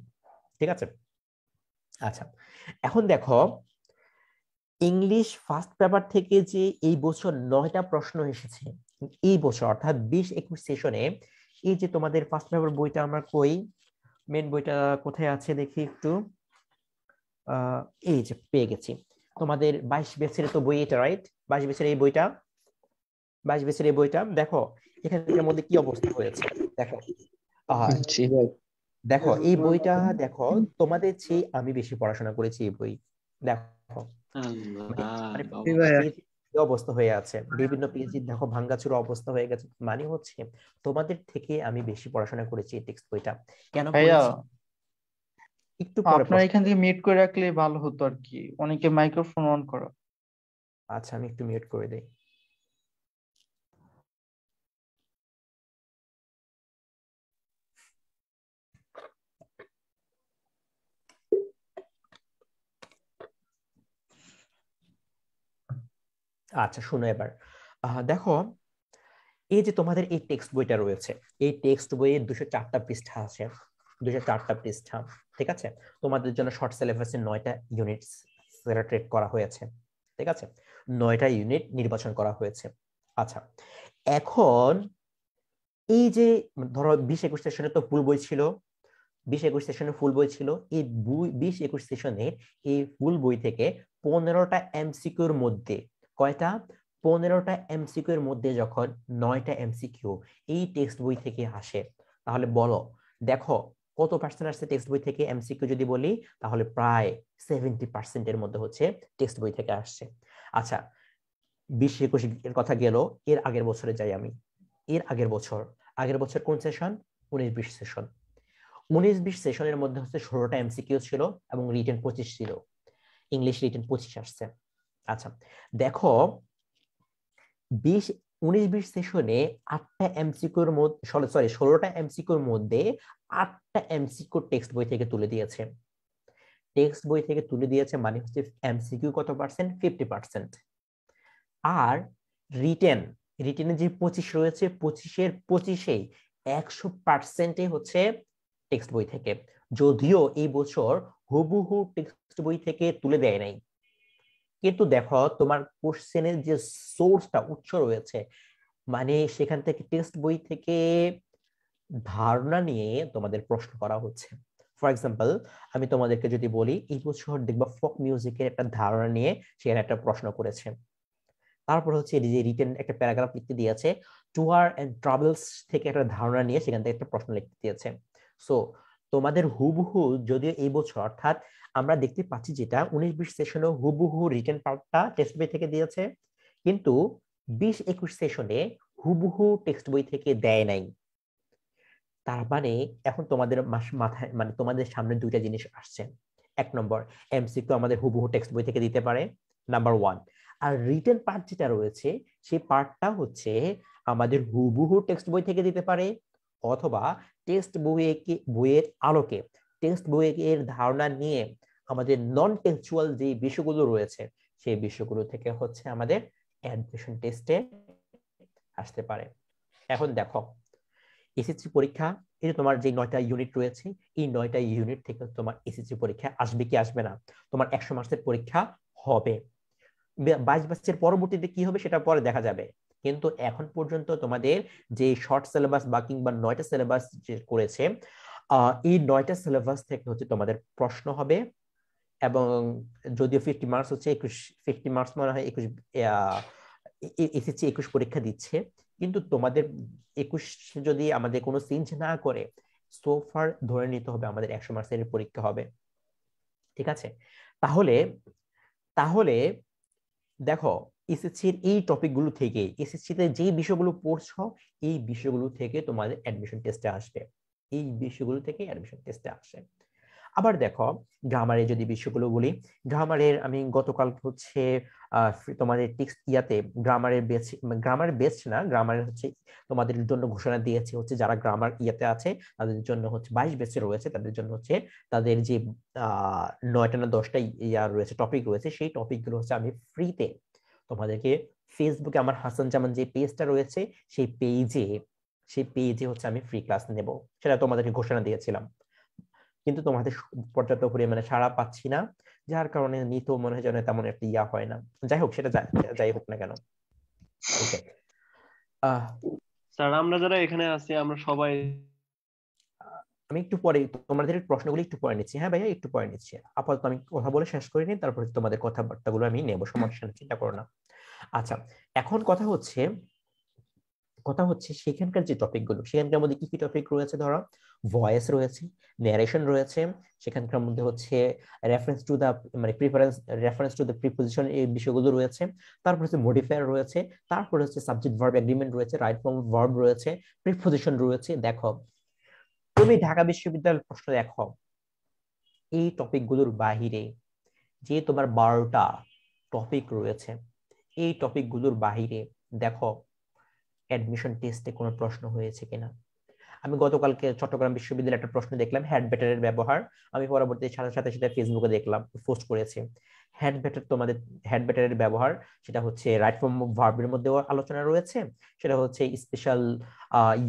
ঠিক আছে? আচ্ছা, এখন দেখো ইংলিশ ফার্স্ট পেপার থেকে যে এই বছর 9টা প্রশ্ন এসেছে, এই বছর অর্থাৎ 20-21 সেশনে, এই যে তোমাদের ফার্স্ট পেপার বইটা আমার কই, মেন বইটা কোথায় আছে দেখি একটু, এই যে পেয়ে গেছি, তোমাদের 22 ব্যাচের তো বই এটা, রাইট? 22 ব্যাচের এই বইটা, 22 ব্যাচের এই বইটা দেখো এখানের মধ্যে কি অবস্থা হয়েছে। দেখো জি ভাই। দেখো এই বইটা দেখো, তোমাদের চেয়ে আমি বেশি পড়াশোনা করেছি এই বই। দেখো মানে মানে জি ভাইয়া। পেজ কি অবস্থা হয়ে আছে, বিভিন্ন পেজ দেখো ভাঙ্গাচুরা অবস্থা হয়ে গেছে, মানে হচ্ছে তোমাদের থেকে আমি বেশি পড়াশোনা করেছি এই টেক্সট বইটা। কেন ভাইয়া, করেছি একটু পরে আপনার প্রশ্ন। এখান থেকে মিউট করে রাখলে ভালো হতো আর কি, অনেকে মাইক্রোফোন অন করো। আচ্ছা, আমি একটু মিউট করে দেই। আচ্ছা শুনো এবার, দেখো এই যে তোমাদের এই টেক্সট বইটা রয়েছে, এই টেক্সট বইয়ে 204টা পৃষ্ঠা আছে, 204টা পৃষ্ঠা, ঠিক আছে? তোমাদের জন্য শর্ট সিলেবাসে 9টা ইউনিট সিলেক্ট করা হয়েছে, ঠিক আছে? 9টা ইউনিট নির্বাচন করা হয়েছে। আচ্ছা, এখন এই যে ধরো 20-21 সেশনে তো ফুল বই ছিল, 20-21 সেশনে ফুল বই ছিল, এই 20-21 সেশনে এই ফুল বই থেকে 15টা এমসিকিউর মধ্যে, কয়টা? 15টা এমসিকিউ এর মধ্যে যখন 9টা এমসিকিউ এই টেক্সট বই থেকে আসে, তাহলে বলো দেখো কত পার্সেন্ট আসছে টেক্সট বই থেকে এমসিকিউ যদি বলি, তাহলে প্রায় 70% এর মধ্যে হচ্ছে টেক্সট বই থেকে আসছে। আচ্ছা, 20-21 এর কথা গেল, এর আগের বছরে যাই আমি, এর আগের বছর কোন সেশন? 19-20 সেশন। 19-20 সেশনের মধ্যে হচ্ছে 16টা এমসিকিউ ছিল এবং রিটেন 25 ছিল, ইংলিশ রিটেন 25 আসছে। আচ্ছা দেখো 19-20 সেশনে 8টা এমসিকিউর মধ্যে, সরি 16টা এমসিকিউর মধ্যে 8টা এমসিকিউ টেক্সট বই থেকে তুলে দিয়েছে, টেক্সট বই থেকে তুলে দিয়েছে মানে হচ্ছে এমসিকিউ কত পার্সেন্ট? 50%। আর রিটেন, রিটেনে যে 25 রয়েছে 25-এর 25-এই 100% হচ্ছে টেক্সট বই থেকে, যদিও এই বছর হুবহু টেক্সট বই থেকে তুলে দেয় নাই, কিন্তু দেখো তোমার কোশ্চেনের যে সোর্সটা, উৎস রয়েছে, মানে সেখান থেকে টেক্সট বই থেকে ধারণা নিয়ে তোমাদের প্রশ্ন করা হচ্ছে। ফর এক্সাম্পল, আমি তোমাদেরকে যদি বলি, এই বছর দেখবা ফোক মিউজিকের একটা ধারণা নিয়ে সেখানে একটা প্রশ্ন করেছে। তারপর হচ্ছে যে রিটেন একটা প্যারাগ্রাফ লিখতে দিয়েছে, ট্যুর এন্ড ট্রাভেলস থেকে একটা ধারণা নিয়ে সেখান থেকে একটা প্রশ্ন লিখতে দিয়েছে। সো তোমাদের হুবহু, যদিও এই বছর অর্থাৎ আমরা দেখতে পাচ্ছি যেটা 19-20 সেশনে হুবহু রিটেন পার্টটা টেক্সট বই থেকে দিয়েছে, কিন্তু 20-21 সেশনে হুবহু টেক্সট বই থেকে দেয় নাই। তার মানে এখন তোমাদের মাথায়, মানে তোমাদের সামনে দুইটা জিনিস আসছে। 1 নম্বর, এমসিকিউ আমাদের হুবহু টেক্সট বই থেকে দিতে পারে, নাম্বার 1। আর রিটেন পার্ট যেটা রয়েছে সেই পার্টটা হচ্ছে আমাদের হুবহু টেক্সট বই থেকে দিতে পারে, অথবা টেক্সট বইয়ের আলোকে, টেক্সট বইয়ের ধারণা নিয়ে আমাদের নন টেক্সচুয়াল যে বিষয়গুলো রয়েছে সেই বিষয়গুলো থেকে হচ্ছে আমাদের অ্যাডমিশন টেস্টে আসতে পারে। এখন দেখো, এসএসসি পরীক্ষা, এই যে তোমার যে 9টা ইউনিট রয়েছে, এই 9টা ইউনিট থেকে তোমার এসএসসি পরীক্ষা আসবে কি আসবে না? তোমার 100 মার্কসের পরীক্ষা হবে। 22 মার্কসের পরবর্তীতে কি হবে সেটা পরে দেখা যাবে, কিন্তু এখন পর্যন্ত তোমাদের যে শর্ট সিলেবাস বা কিংবা 9টা সিলেবাস যে করেছে, এই 9টা সিলেবাস থেকে হচ্ছে তোমাদের প্রশ্ন হবে। এবং যদিও 50 মার্কস হচ্ছে 50 মার্কস মনে হয় 21 এসএসসি 21 পরীক্ষা দিচ্ছে, কিন্তু তোমাদের 21 যদি আমাদের কোনো চেঞ্জ না করে, সোফার ধরে নিতে হবে আমাদের 100 মার্কসের পরীক্ষা হবে। ঠিক আছে? তাহলে তাহলে দেখো, এসএসসির এই টপিকগুলো থেকে, এসএসসিতে যে বিষয়গুলো পড়ছো এই বিষয়গুলো থেকে তোমাদের অ্যাডমিশন টেস্টে আসবে, এই বিষয়গুলো থেকে অ্যাডমিশন টেস্টে আসে। আবার দেখো, গ্রামারের যদি বিষয়গুলো বলি, গ্রামারের আমি গতকাল হচ্ছে তোমাদের টেক্সট ইয়াতে গ্রামারের বেস্ট না, গ্রামারের হচ্ছে তোমাদের জন্য ঘোষণা দিয়েছে হচ্ছে যারা গ্রামার ইয়াতে আছে তাদের জন্য হচ্ছে 22 বেসে রয়েছে, তাদের জন্য হচ্ছে তাদের যে 9টা না 10টা ইয়া রয়েছে, টপিক রয়েছে, সেই টপিকগুলো হচ্ছে আমি ফ্রিতে তোমাদেরকে ফেসবুকে আমার হাসান জামান যে পেজটা রয়েছে সেই পেজে হচ্ছে আমি ফ্রি ক্লাস নেব, সেটা তোমাদেরকে ঘোষণা দিয়েছিলাম। কিন্তু তোমাদের পর্যাপ্ত পরিমাণে সাড়া পাচ্ছি না, যার কারণে নিতেও মনে হয় যেন তেমন একটা ইয়া হয় না। যাই হোক, সেটা যাই হোক না কেন, ওকে। স্যার আমরা যারা এখানে আছি আমরা সবাই, আমি একটু পরে তোমাদের প্রশ্নগুলো একটু পরে নিচ্ছি। হ্যাঁ ভাইয়া, একটু পরে নিচ্ছি, আপাতত আমি কথা বলে শেষ করে নিই, তারপর তোমাদের কথাবার্তাগুলো আমি নেবো, সমস্যা নেই, চিন্তা করো না। আচ্ছা, এখন কথা হচ্ছে সেখানকার যে টপিকগুলো, সেখানকার মধ্যে কি কি টপিক রয়েছে? ধরো, ভয়েস রয়েছে, ন্যারেশন রয়েছে, সেখানকার মধ্যে হচ্ছে রেফারেন্স টু দা, মানে রেফারেন্স টু দা প্রিপোজিশন, এই বিষয়গুলো রয়েছে। তারপর হচ্ছে মডিফায়ার রয়েছে, তারপর হচ্ছে সাবজেক্ট ভার্ব এগ্রিমেন্ট রয়েছে, রাইট ফর্ম ভার্ব রয়েছে, প্রিপোজিশন রয়েছে। দেখো, তুমি ঢাকা বিশ্ববিদ্যালয়ের প্রশ্ন দেখো, এই টপিকগুলোর বাহিরে যে তোমার 12টা টপিক রয়েছে, এই টপিকগুলোর বাহিরে দেখো অ্যাডমিশন টেস্টে কোনো প্রশ্ন হয়েছে কিনা। আমি গতকালকে চট্টগ্রাম বিশ্ববিদ্যালয়ে একটা প্রশ্ন দেখলাম, হ্যাড ব্যাটারের ব্যবহার। আমি পরবর্তী সাথে সাথে সেটা ফেসবুকে দেখলাম, পোস্ট করেছে। হ্যাড ব্যাটারের ব্যবহার, সেটা হচ্ছে রাইট ফর্ম ভার্বের মধ্যেও আলোচনা রয়েছে, সেটা হচ্ছে special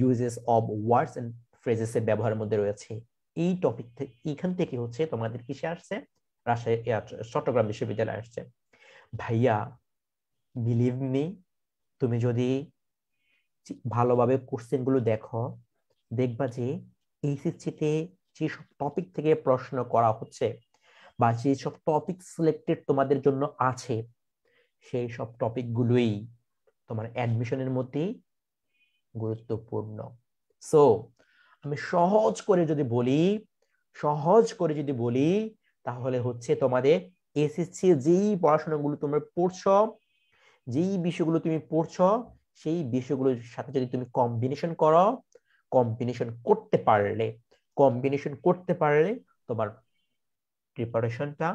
uses of words and phrases এর ব্যবহারের মধ্যে রয়েছে। এই টপিক থেকে, এখান থেকে হচ্ছে তোমাদের কিসে আসছে? রাজশাহী, চট্টগ্রাম বিশ্ববিদ্যালয়ে আসছে। ভাইয়া, বিলিভ মি, তুমি যদি ভালোভাবে কোশ্চেন গুলো দেখো, দেখবা যে এইচএসসিতে যেসব টপিক থেকে প্রশ্ন করা হচ্ছে বা যেসব টপিক সিলেক্টেড তোমাদের জন্য আছে, সেই সব টপিক গুলোই তোমার অ্যাডমিশনের মধ্যে গুরুত্বপূর্ণ। সো আমি সহজ করে যদি বলি তাহলে হচ্ছে তোমাদের এসএসসি যেই পড়াশোনাগুলো তোমরা পড়ছো, যেই বিষয়গুলো তুমি পড়ছো, সেই বিষয়গুলোর সাথে যদি তুমি কম্বিনেশন করতে পারলে তোমার প্রিপারেশনটা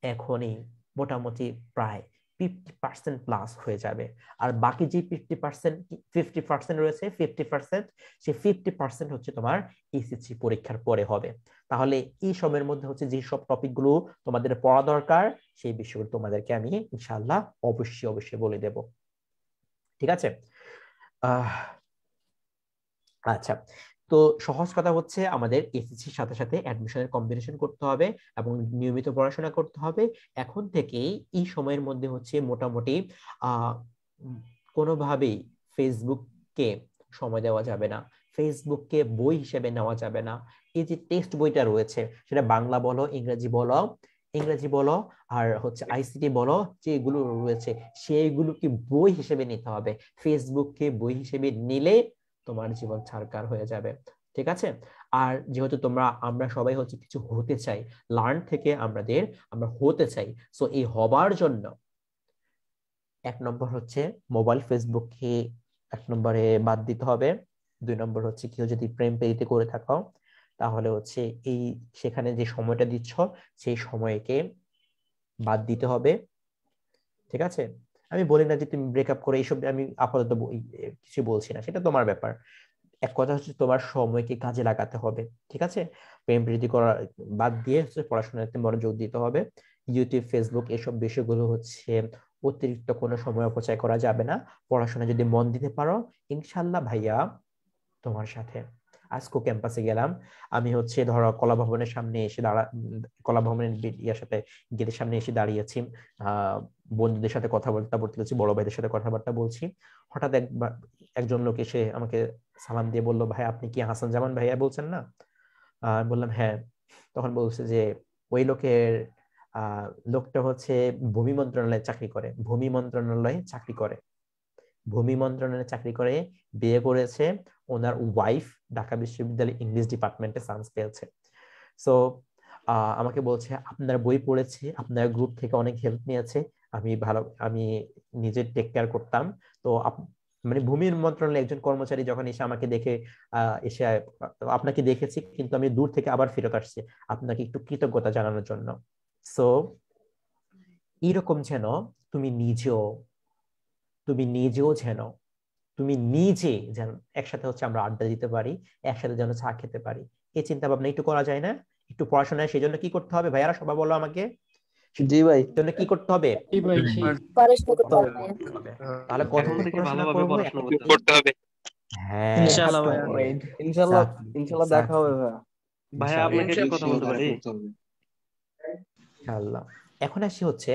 এখনই মোটামুটি প্রায় 50% প্লাস হয়ে যাবে। আর বাকি যে 50% রয়েছে 50%, সেই 50% হচ্ছে তোমার এসএসসি পরীক্ষার পরে হবে। তাহলে এই সময়ের মধ্যে হচ্ছে যে সব টপিকগুলো তোমাদের পড়া দরকার সেই বিষয়গুলো তোমাদেরকে আমি ইনশাআল্লাহ অবশ্যই বলে দেব। ঠিক আছে? আচ্ছা, তো সহজ কথা হচ্ছে আমাদের এসএসসির সাথে সাথে অ্যাডমিশনের কম্বিনেশন করতে হবে এবং নিয়মিত পড়াশোনা করতে হবে। এখন থেকেই এই সময়ের মধ্যে হচ্ছে মোটামুটি কোনোভাবেই ফেসবুককে সময় দেওয়া যাবে না, ফেসবুককে বই হিসেবে নেওয়া যাবে না। এই যে টেক্সট বইটা রয়েছে সেটা বাংলা বলো ইংরেজি বলো আর হচ্ছে আইসিটি বলো, যেগুলো রয়েছে সেইগুলোকে বই হিসেবে নিতে হবে। ফেসবুককে বই হিসেবে নিলে তোমার জীবন ছারকার হয়ে যাবে। ঠিক আছে? আর যেহেতু আমরা সবাই হচ্ছে কিছু হতে চাই, লার্ন থেকে আমরা হতে চাই, সো এই হবার জন্য 1 নম্বর হচ্ছে মোবাইল ফেসবুককে 1 নম্বরে বাদ দিতে হবে। 2 নম্বর হচ্ছে কেউ যদি প্রেম প্রীতি করে থাকো তাহলে হচ্ছে সেখানে যে সময়টা দিচ্ছ সেই সময়কে বাদ দিতে হবে। ঠিক আছে? আমি বলি না যে তুমি ব্রেকআপ করে এইসব, আমি আপাতত কিছু বলছি না, সেটা তোমার ব্যাপার। এক কথা হচ্ছে তোমার সময়কে কাজে লাগাতে হবে। ঠিক আছে? প্রেম প্রীতি করা বাদ দিয়ে হচ্ছে পড়াশোনাতে মনোযোগ দিতে হবে। ইউটিউব ফেসবুক এসব বিষয়গুলো হচ্ছে অতিরিক্ত কোনো সময় অপচয় করা যাবে না। পড়াশোনা যদি মন দিতে পারো ইনশাল্লাহ ভাইয়া তোমার সাথে। আজকে ক্যাম্পাসে গেলাম, আমি হচ্ছে ধরো কলা ভবনের সামনে এসে কলা ভবনের ইয়ার সাথে গেটের সামনে এসে দাঁড়িয়েছি, বন্ধুদের সাথে কথাবার্তা বলছি, বড় ভাইদের সাথে কথাবার্তা বলছি। হঠাৎ একজন লোক এসে আমাকে সালাম দিয়ে বললো, ভাই আপনি কি হাসান জামান ভাইয়া বলছেন না? বললাম হ্যাঁ। তখন বলছে যে ওই লোকটা হচ্ছে ভূমি মন্ত্রণালয়ে চাকরি করে, বিয়ে করেছে, ওনার ওয়াইফ ঢাকা বিশ্ববিদ্যালয় ইংলিশ ডিপার্টমেন্টে চান্স পেয়েছে। সো আমাকে বলছে আপনার বই পড়েছি, আপনার গ্রুপ থেকে অনেক হেল্প নিয়েছে, আমি নিজে টেক কেয়ার করতাম। তো মানে ভূমি মন্ত্রণালয়ের একজন কর্মচারী যখন এসে আমাকে দেখে এসে আপনাকে দেখেছি কিন্তু আমি দূর থেকে আবার ফেরত আসছি আপনাকে একটু কৃতজ্ঞতা জানানোর জন্য। সো এরকম যেন তুমি যেন একসাথে হচ্ছে আমরা আড্ডা দিতে পারি, একসাথে যেন চা খেতে পারি, এই চিন্তা ভাবনা একটু করা যায় না? একটু পড়াশোনায় সেই জন্য কি করতে হবে ভাইয়ারা, সবাই বলো আমাকে, জি ভাই। জন্য কি করতে হবে? পড়াশোনা করতে করতে হবে। তাহলে এখন কতক্ষণ থেকে পড়াশোনা ভালোভাবে করবো? পড়াশোনা করতে হবে। হ্যাঁ ইনশাআল্লাহ ভাইয়া। ইনশাআল্লাহ ইনশাআল্লাহ দেখা হবে ভাইয়া। ভাইয়া আপনাকে একটা কথা বলতে পারি? ইনশাআল্লাহ। এখন আসি হচ্ছে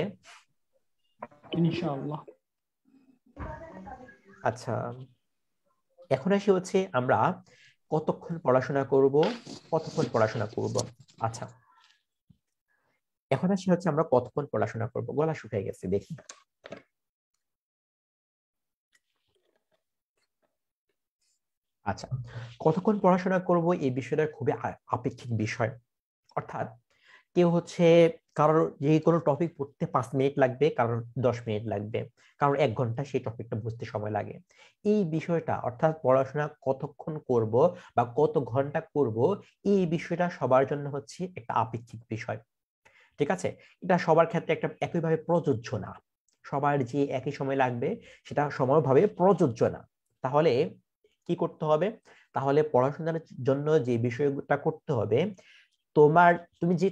ইনশাআল্লাহ। আচ্ছা, এখন আসি হচ্ছে আমরা কতক্ষণ পড়াশোনা করব। আচ্ছা, এখন আসি হচ্ছে আমরা কতক্ষণ পড়াশোনা করব। গলা শুকিয়ে গেছে দেখি। আচ্ছা, কতক্ষণ পড়াশোনা করব এই বিষয়টা খুবই আপেক্ষিক বিষয়। অর্থাৎ কেউ হচ্ছে কারোর যে কোনো টপিক পড়তে 5 মিনিট লাগবে, কারোর 10 মিনিট লাগবে, কারোর 1 ঘন্টা সেই টপিকটা বুঝতে সময় লাগে। এই বিষয়টা অর্থাৎ পড়াশোনা কতক্ষণ করব বা কত ঘন্টা করব, এই বিষয়টা সবার জন্য হচ্ছে একটা আপেক্ষিক বিষয়। ঠিক আছে? এটা সবার ক্ষেত্রে একটা একইভাবে প্রযোজ্য না, সবার যে একই সময় লাগবে সেটা সমানভাবে প্রযোজ্য না। তাহলে কি করতে হবে? তাহলে পড়াশোনার জন্য যে বিষয়টা করতে হবে, তুমি যে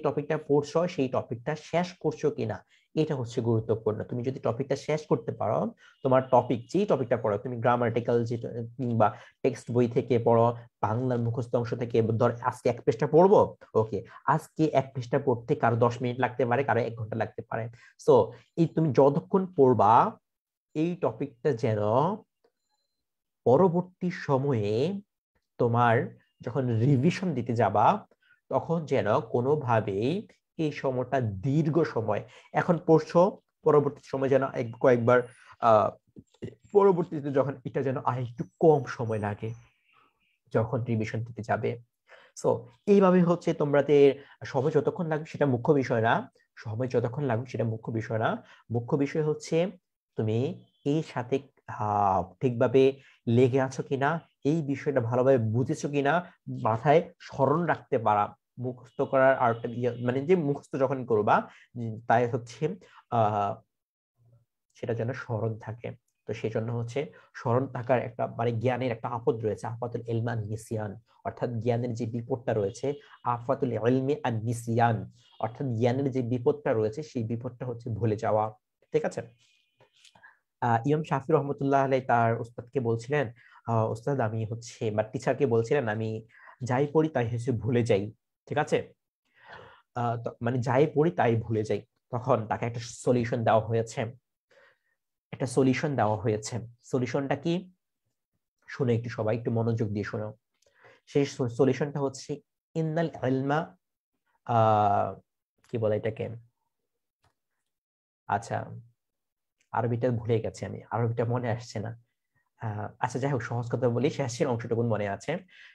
টপিকটা পড়ছো সেই টপিকটা শেষ করছো কিনা, এটা হচ্ছে গুরুত্বপূর্ণ। তুমি যদি টপিকটা শেষ করতে পারো, তোমার যেই টপিকটা পড়ো, তুমি গ্রামাটিক্যাল কিংবা টেক্সট বই থেকে পড়ো, বাংলার মুখস্থ অংশ থেকে ধর আজকে 1 পৃষ্ঠা পড়বো, ওকে, আজকে 1 পৃষ্ঠা পড়তে কারো 10 মিনিট লাগতে পারে, কারো 1 ঘন্টা লাগতে পারে। সো তুমি যতক্ষণ পড়বা এই টপিকটা যেন পরবর্তী সময়ে তোমার যখন রিভিশন দিতে যাবা তখন যেন কোনোভাবেই এই সময়টা দীর্ঘ সময়, এখন পড়ছো, পরবর্তী সময় যেন কয়েকবার পরবর্তীতে যখন এটা যেন আর একটু কম সময় লাগে যখন রিভিশন দিতে যাবে। সো এইভাবে হচ্ছে তোমাদের সময় যতক্ষণ লাগবে সেটা মুখ্য বিষয় না, মুখ্য বিষয় হচ্ছে তুমি এই সাথে ঠিকভাবে লেগে আছো কিনা, এই বিষয়টা ভালোভাবে বুঝেছো কিনা, মাথায় স্মরণ রাখতে পারা। মুখস্থ করার আর্টটা মানে যে মুখস্থ যখন করবা তাই হচ্ছে সেটা যেন স্মরণ থাকে। তো সেই জন্য হচ্ছে স্মরণ থাকার একটা মানে জ্ঞানের একটা আপদ রয়েছে, আফাতুল ইলম আন নিসিয়ান, অর্থাৎ জ্ঞানের যে বিপদটা রয়েছে, আফাতুল ইলমি আন নিসিয়ান, অর্থাৎ জ্ঞানের যে বিপদটা রয়েছে সেই বিপদটা হচ্ছে ভুলে যাওয়া। ঠিক আছে। ইমাম শাফি রহমতুল্লাহ আলাই তার উস্তাদকে বলছিলেন, উস্তাদ আমি হচ্ছে বা টিচারকে বলছিলেন আমি যাই পড়ি তাই হচ্ছে ভুলে যাই। ঠিক আছে, মানে যাই পড়ি তাই ভুলে যাই। তখন তাকে একটা সলিউশন দেওয়া হয়েছে, সলিউশনটা কি শুনে একটু সবাই একটু মনোযোগ দিয়ে শোনো। সেই সলিউশনটা হচ্ছে ইন্নাল ইলমা, কি বলে এটাকে, আচ্ছা আরবিটা ভুলে গেছি আমি, আরবিটা মনে আসছে না। আচ্ছা যাই হোক, সহজ কথা বলি, শেষের অংশটুকু মনে আছে,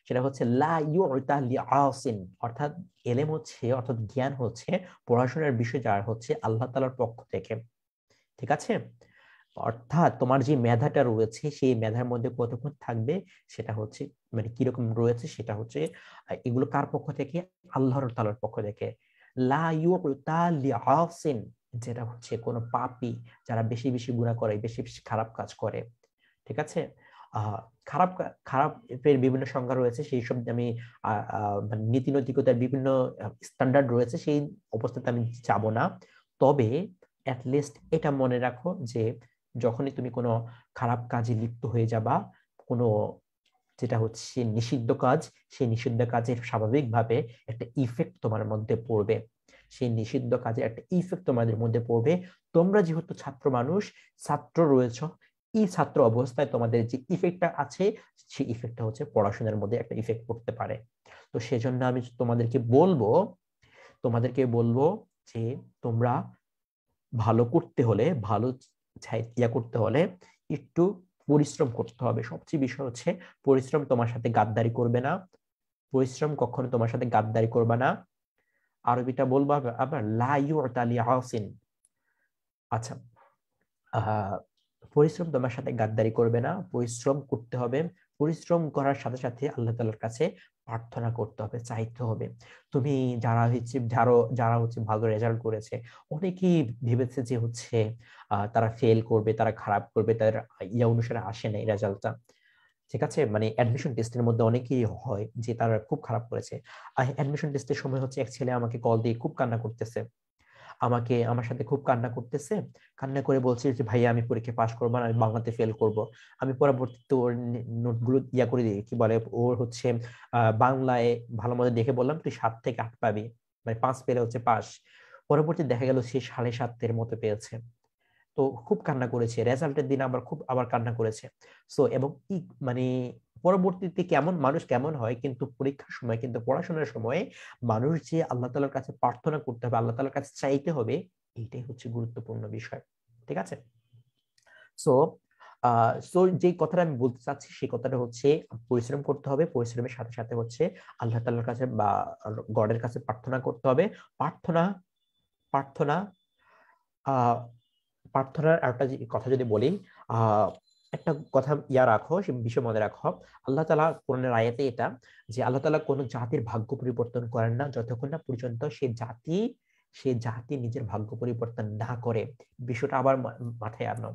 সেটা হচ্ছে লা ইউতা লিআসিন, অর্থাৎ এলেম হচ্ছে অর্থাৎ জ্ঞান হচ্ছে পড়াশোনার বিষয় যার হচ্ছে আল্লাহ তাআলার পক্ষ থেকে। ঠিক আছে, অর্থাৎ তোমার যে মেধাটা রয়েছে সেই মেধার মধ্যে কতক্ষণ থাকবে সেটা হচ্ছে মানে কিরকম রয়েছে সেটা হচ্ছে এগুলো কার পক্ষ থেকে, আল্লাহর তাআলার পক্ষ থেকে। লা ইউতা লিআসিন, যেটা হচ্ছে কোন পাপী যারা বেশি বেশি গুনাহ করে, বেশি বেশি খারাপ কাজ করে। ঠিক আছে, খারাপের বিভিন্ন সংজ্ঞা রয়েছে, সেই সব আমি মানে নীতি নৈতিকতার বিভিন্ন স্ট্যান্ডার্ড রয়েছে, সেই অবস্থাতে আমি যাব না। তবে অ্যাটলিস্ট এটা মনে রাখো যে যখনই তুমি কোনো খারাপ কাজে লিপ্ত হয়ে যাবা, কোনো যেটা হচ্ছে নিষিদ্ধ কাজ, সেই নিষিদ্ধ কাজের স্বাভাবিকভাবে একটা ইফেক্ট তোমার মধ্যে পড়বে, সেই নিষিদ্ধ কাজের একটা ইফেক্ট তোমাদের মধ্যে পড়বে। তোমরা যেহেতু ছাত্র মানুষ, ছাত্র রয়েছে, এই ছাত্র অবস্থায় তোমাদের যে ইফেক্টটা আছে সেই ইফেক্টটা হচ্ছে পড়াশোনার মধ্যে একটা ইফেক্ট পড়তে পারে। তো সেজন্য আমি তোমাদেরকে বলবো যে তোমরা ভালো করতে হলে, ভালো করতে হলে একটু পরিশ্রম করতে হবে। সবচেয়ে বিষয় হচ্ছে পরিশ্রম তোমার সাথে গাদ্দারি করবে না, পরিশ্রম কখনো তোমার সাথে গাদ্দারি করবে না। আরবিটা বলবো আবার লা ইউতা লিআসিন। আচ্ছা, পরিশ্রম তোমার সাথে গাদ্দারি করবে না, পরিশ্রম করতে হবে, পরিশ্রম করার সাথে সাথে আল্লাহ তাআলার কাছে প্রার্থনা করতে হবে, চাইতে হবে। তুমি যারা হচ্ছে ভালো রেজাল্ট করেছে, অনেকেই ভেবেছে যে হচ্ছে তারা ফেল করবে, তারা খারাপ করবে, তাদের ইয়া অনুসারে আসে নাই রেজাল্টটা। ঠিক আছে, মানে অ্যাডমিশন টেস্টের মধ্যে অনেকেই হয় যে তারা খুব খারাপ করেছে। অ্যাডমিশন টেস্টের সময় হচ্ছে এক ছেলে আমাকে কল দিয়ে খুব কান্না করতেছে, আমার সাথে খুব কান্না করতেছে, কান্না করে বলছে যে ভাইয়া আমি পরীক্ষা পাশ করবো না, আমি বাংলাতে ফেল করব। আমি পরবর্তীতে ওর নোটগুলো ইয়া করে দিই, কি বলে ওর হচ্ছে বাংলায় ভালো মতো দেখে বললাম তুই 7 থেকে 8 পাবি, মানে 5 পেলে হচ্ছে পাস। পরবর্তী দেখা গেল সে 7.5 মতো পেয়েছে। তো খুব কান্না করেছে, রেজাল্টের দিন আবার কান্না করেছে। সো এবং মানে পরবর্তীতে মানুষ কেমন হয়, কিন্তু পরীক্ষার সময় কিন্তু পড়াশোনার সময় মানুষ যে আল্লাহ তাআলার কাছে প্রার্থনা করতে হবে, আল্লাহ তাআলার কাছে চাইতে হবে, এইটাই হচ্ছে গুরুত্বপূর্ণ বিষয়। ঠিক আছে, সো যে কথাটা আমি বলতে চাচ্ছি সেই কথাটা হচ্ছে পরিশ্রম করতে হবে, পরিশ্রমের সাথে সাথে হচ্ছে আল্লাহ তাআলার কাছে বা গডের কাছে প্রার্থনা করতে হবে। প্রার্থনা প্রার্থনা আহ প্রার্থনার একটা কথা যদি বলি, একটা কথা রাখো, সে বিষয় মনে রাখো, আল্লাহ তাআলা কোরআনের আয়াতে এটা, যে আল্লাহ তাআলা কোনো জাতির ভাগ্য পরিবর্তন করেন না যতক্ষণ না পর্যন্ত সে জাতি নিজের ভাগ্য পরিবর্তন না করে। বিষয়টা আবার মাথায় আনো,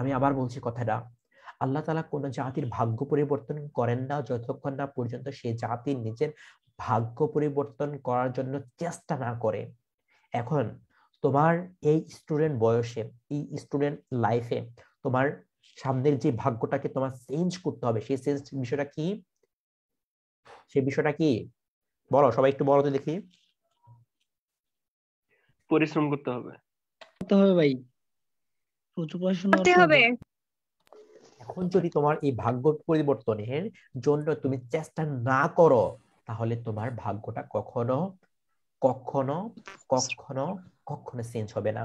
আমি আবার বলছি কথাটা, আল্লাহ তাআলা কোন জাতির ভাগ্য পরিবর্তন করেন না যতক্ষণ না পর্যন্ত সে জাতি নিজের ভাগ্য পরিবর্তন করার জন্য চেষ্টা না করে। এখন তোমার এই স্টুডেন্ট বয়সে, এই স্টুডেন্ট লাইফে তোমার সামনের যে ভাগ্যটাকে তোমার চেঞ্জ করতে হবে, সেই চেঞ্জ বিষয়টা কি, সেই বিষয়টা কি বলো, সবাই একটু বলো তো দেখি। পরিশ্রম করতে হবে। করতে হবে ভাই, প্রচুর পড়াশোনা করতে করতে হবে। হবে। এখন যদি তোমার এই ভাগ্য পরিবর্তনের জন্য তুমি চেষ্টা না করো, তাহলে তোমার ভাগ্যটা কখনো কখনো কখনো কখনো চেঞ্জ হবে না।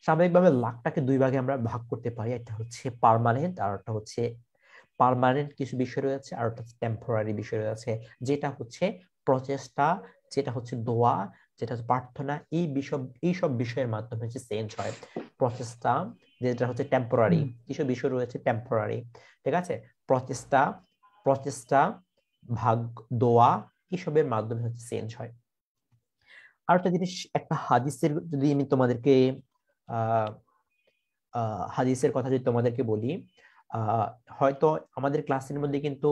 স্বাভাবিকভাবে লাখটাকে 2 ভাগে আমরা ভাগ করতে পারি, একটা হচ্ছে পার্মানেন্ট আর একটা হচ্ছে পার্মানেন্ট কিছু বিষয় রয়েছে, আর একটা টেম্পোরারি বিষয় রয়েছে, যেটা হচ্ছে প্রচেষ্টা, যেটা হচ্ছে দোয়া, যেটা হচ্ছে প্রার্থনা, এই সব বিষয়ের মাধ্যমে হচ্ছে চেঞ্জ হয়। প্রচেষ্টা যেটা হচ্ছে টেম্পোরারি, কিছু বিষয় রয়েছে টেম্পোরারি। ঠিক আছে, প্রচেষ্টা প্রচেষ্টা ভাগ দোয়া এসবের মাধ্যমে হচ্ছে চেঞ্জ হয়। আর একটা জিনিস, একটা হাদিসের যদি আমি তোমাদেরকে আহ হাদিসের কথা যদি তোমাদেরকে বলি, হয়তো আমাদের ক্লাসের মধ্যে কিন্তু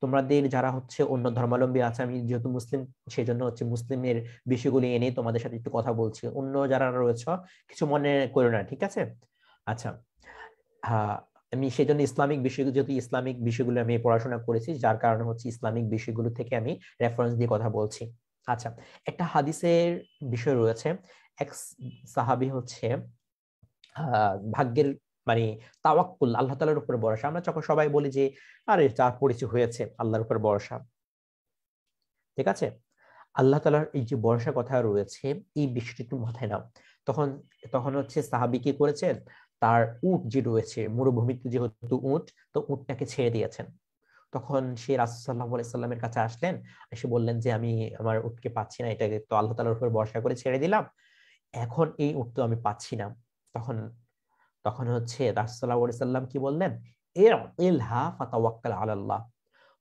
তোমাদের যারা হচ্ছে অন্য ধর্মাবলম্বী আছে, আমি যেহেতু মুসলিম সেই জন্য হচ্ছে মুসলিমের বিষয়গুলি এনে তোমাদের সাথে একটু কথা বলছি, অন্য যারা রয়েছে কিছু মনে করো না, ঠিক আছে? আচ্ছা, আমি সেই জন্য ইসলামিক বিষয়, যেহেতু ইসলামিক বিষয়গুলো আমি পড়াশোনা করেছি, যার কারণে হচ্ছে ইসলামিক বিষয়গুলো থেকে আমি রেফারেন্স দিয়ে কথা বলছি। আচ্ছা, একটা হাদিসের বিষয় রয়েছে, এক সাহাবী হচ্ছে ভাগ্যের মানে তাওয়াক্কুল, আল্লাহ তাআলার উপর ভরসা। আমরা যখন সবাই বলি যে আরে যা পরিচয় হয়েছে আল্লাহর উপর ভরসা, ঠিক আছে? আল্লাহ তাআলার এই যে ভরসা কথা রয়েছে, এই বিষয়টি একটু মাথায় নাও। তখন তখন হচ্ছে সাহাবী কি করেছেন, তার উট যে রয়েছে মরুভূমিতে যেহেতু উট, তো উটটাকে ছেড়ে দিয়েছেন। তখন সে রাসূল সাল্লাল্লাহু আলাইহি সাল্লামের কাছে আসলেন, এসে বললেন যে আমি আমার উটকে পাচ্ছি না, এটাকে তো আল্লাহ তাআলার উপর ভরসা করে ছেড়ে দিলাম, এখন এই উট তো আমি পাচ্ছি না। তখন তখন হচ্ছে রাসূল সাল্লাল্লাহু আলাইহি সাল্লাম কি বললেন, ইলহা ফাতাওয়াক্কাল আলাল্লাহ,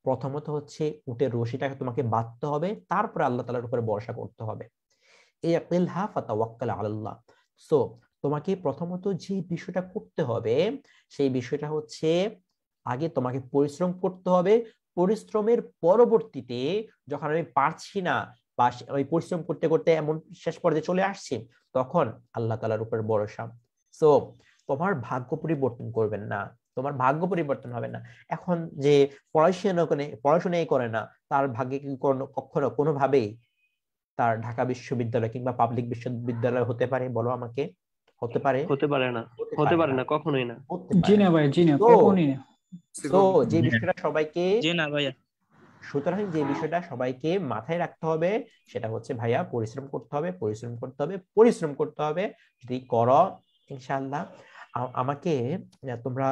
প্রথমত হচ্ছে উটের রশিটাকে তোমাকে বাঁধতে হবে, তারপরে আল্লাহ তাআলার উপরে ভরসা করতে হবে। ইলহা ফাতাওয়াক্কাল আলাল্লাহ। সো তোমাকে প্রথমত যে বিষয়টা করতে হবে, সেই বিষয়টা হচ্ছে আগে তোমাকে পরিশ্রম করতে হবে। পরিশ্রমের পরবর্তীতে যখন আমি পারছি না বা ওই পরিশ্রম করতে করতে এমন শেষ পর্যায়ে চলে আসছি, তখন আল্লাহ তাআলার উপর ভরসা। সো তোমার ভাগ্য পরিবর্তন করবেন না, তোমার ভাগ্য পরিবর্তন হবে না। এখন যে পড়াশোনাই করে না, তার ভাগ্যে কি কখনো কোনোভাবেই তার ঢাকা বিশ্ববিদ্যালয় কিংবা পাবলিক বিশ্ববিদ্যালয় হতে পারে? বলো আমাকে, হতে পারে? হতে পারে না, হতে পারে না, কখনোই না। জি না ভাই, জি না, কখনই না। তো যে বিষয়টা সবাইকে, জি না ভাইয়া। সুতরাং যে বিষয়টা সবাইকে মাথায় রাখতে হবে সেটা হচ্ছে ভাইয়া, পরিশ্রম করতে হবে, পরিশ্রম করতে হবে, পরিশ্রম করতে হবে। যদি করো ইনশাআল্লাহ, আমাকে তোমরা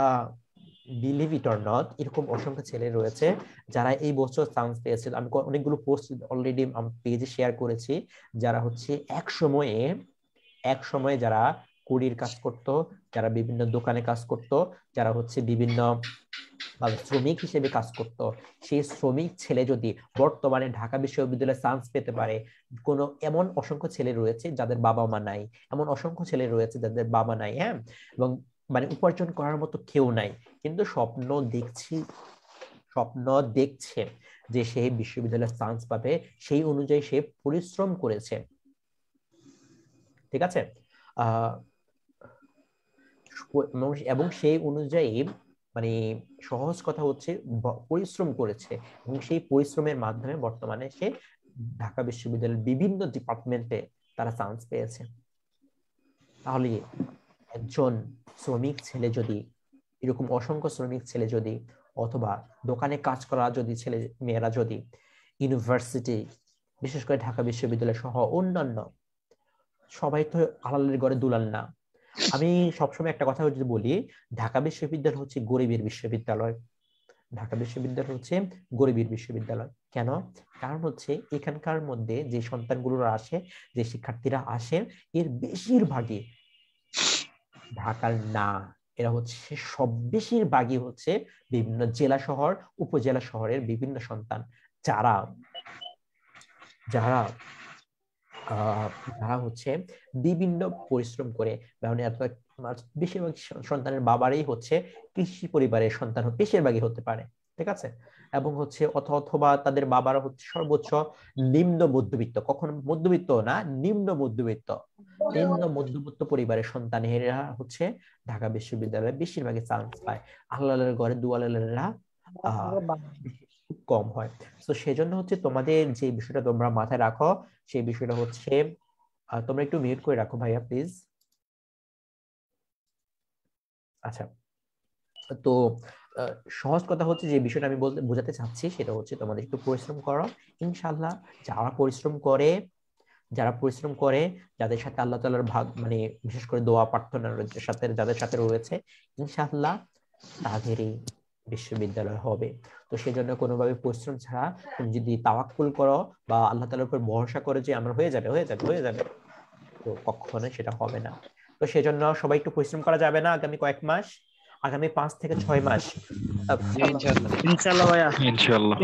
বিলিভ ইট অর নট, এরকম অসংখ্য ছেলে রয়েছে যারা এই বছর চান্স পেয়েছে। আমি অনেকগুলো পোস্ট অলরেডি পেজে শেয়ার করেছি, যারা হচ্ছে এক সময়ে যারা কুড়ির কাজ করত, যারা বিভিন্ন দোকানে কাজ করত, যারা হচ্ছে বিভিন্ন শ্রমিক হিসেবে কাজ করত, সেই শ্রমিক ছেলে যদি বর্তমানে ঢাকা বিশ্ববিদ্যালয়ে চান্স পেতে পারে, কোনো এমন অসংখ্য ছেলে রয়েছে যাদের বাবা মা নাই, এমন অসংখ্য ছেলে রয়েছে যাদের বাবা নাই, হ্যাঁ, এবং মানে উপার্জন করার মতো কেউ নাই, কিন্তু স্বপ্ন দেখছে যে সে বিশ্ববিদ্যালয়ে চান্স পাবে, সেই অনুযায়ী সে পরিশ্রম করেছে, ঠিক আছে? এবং সেই অনুযায়ী মানে সহজ কথা হচ্ছে পরিশ্রম করেছে, এবং সেই পরিশ্রমের মাধ্যমে বর্তমানে সে ঢাকা বিশ্ববিদ্যালয়ের বিভিন্ন ডিপার্টমেন্টে তারা চান্স পেয়েছে। তাহলে একজন শ্রমিক ছেলে যদি, এরকম অসংখ্য শ্রমিক ছেলে যদি, অথবা দোকানে কাজ করা যদি ছেলে মেয়েরা যদি ইউনিভার্সিটি, বিশেষ করে ঢাকা বিশ্ববিদ্যালয় সহ অন্যান্য, সবাই তো আলালের ঘরে দুলাল না। আমি সবসময় একটা কথা যদি বলি, ঢাকা বিশ্ববিদ্যালয় হচ্ছে গরিবের বিশ্ববিদ্যালয়। ঢাকা বিশ্ববিদ্যালয় হচ্ছে গরিবের বিশ্ববিদ্যালয়। কেন? কারণ হচ্ছে এখানকার মধ্যে যে সন্তানগুলো আসে, যে শিক্ষার্থীরা আসে, এর বেশিরভাগই ঢাকার না, এরা হচ্ছে বেশিরভাগই হচ্ছে বিভিন্ন জেলা শহর, উপজেলা শহরের বিভিন্ন সন্তান, যারা যারা যারা হচ্ছে বিভিন্ন পরিশ্রম করে, বেশিরভাগ সন্তানের বাবারই হচ্ছে কৃষি পরিবারের সন্তান বেশিরভাগই হতে পারে, ঠিক আছে? এবং হচ্ছে অথবা তাদের বাবারা হচ্ছে সর্বোচ্চ নিম্ন মধ্যবিত্ত, কখনো মধ্যবিত্ত না, নিম্ন মধ্যবিত্ত পরিবারের সন্তানেরা হচ্ছে ঢাকা বিশ্ববিদ্যালয়ে বেশিরভাগই চান্স পায়। আল্লাহর ঘরে দুয়ালেরা খুব কম হয়। তো সেজন্য হচ্ছে তোমাদের যে বিষয়টা তোমরা মাথায় রাখো, সেই বিষয়টা হচ্ছে, তোমরা একটু মিউট করে রাখো ভাইয়া প্লিজ। আচ্ছা, তো সহজ কথা হচ্ছে যে বিষয়টা আমি বোঝাতে চাচ্ছি সেটা হচ্ছে তোমাদের একটু পরিশ্রম করো ইনশাআল্লাহ। যারা পরিশ্রম করে, যাদের সাথে আল্লাহ তাআলার মানে বিশেষ করে দোয়া প্রার্থনার সাথে যাদের সাথে রয়েছে, ইনশাআল্লাহ তাদেরই বিশ্ববিদ্যালয় হবে। তো সেই জন্য কোনোভাবে পরিশ্রম ছাড়া তুমি যদি তাওয়াক্কুল করো বা আল্লাহ তাআলার উপর ভরসা করে যে আমার হয়ে যাবে, তো কখনোই সেটা হবে না। তো সেই জন্য সবাই একটু পরিশ্রম করা যাবে না আগামী কয়েক মাস, আগামী 5 থেকে 6 মাস ইনশাআল্লাহ ভাইয়া,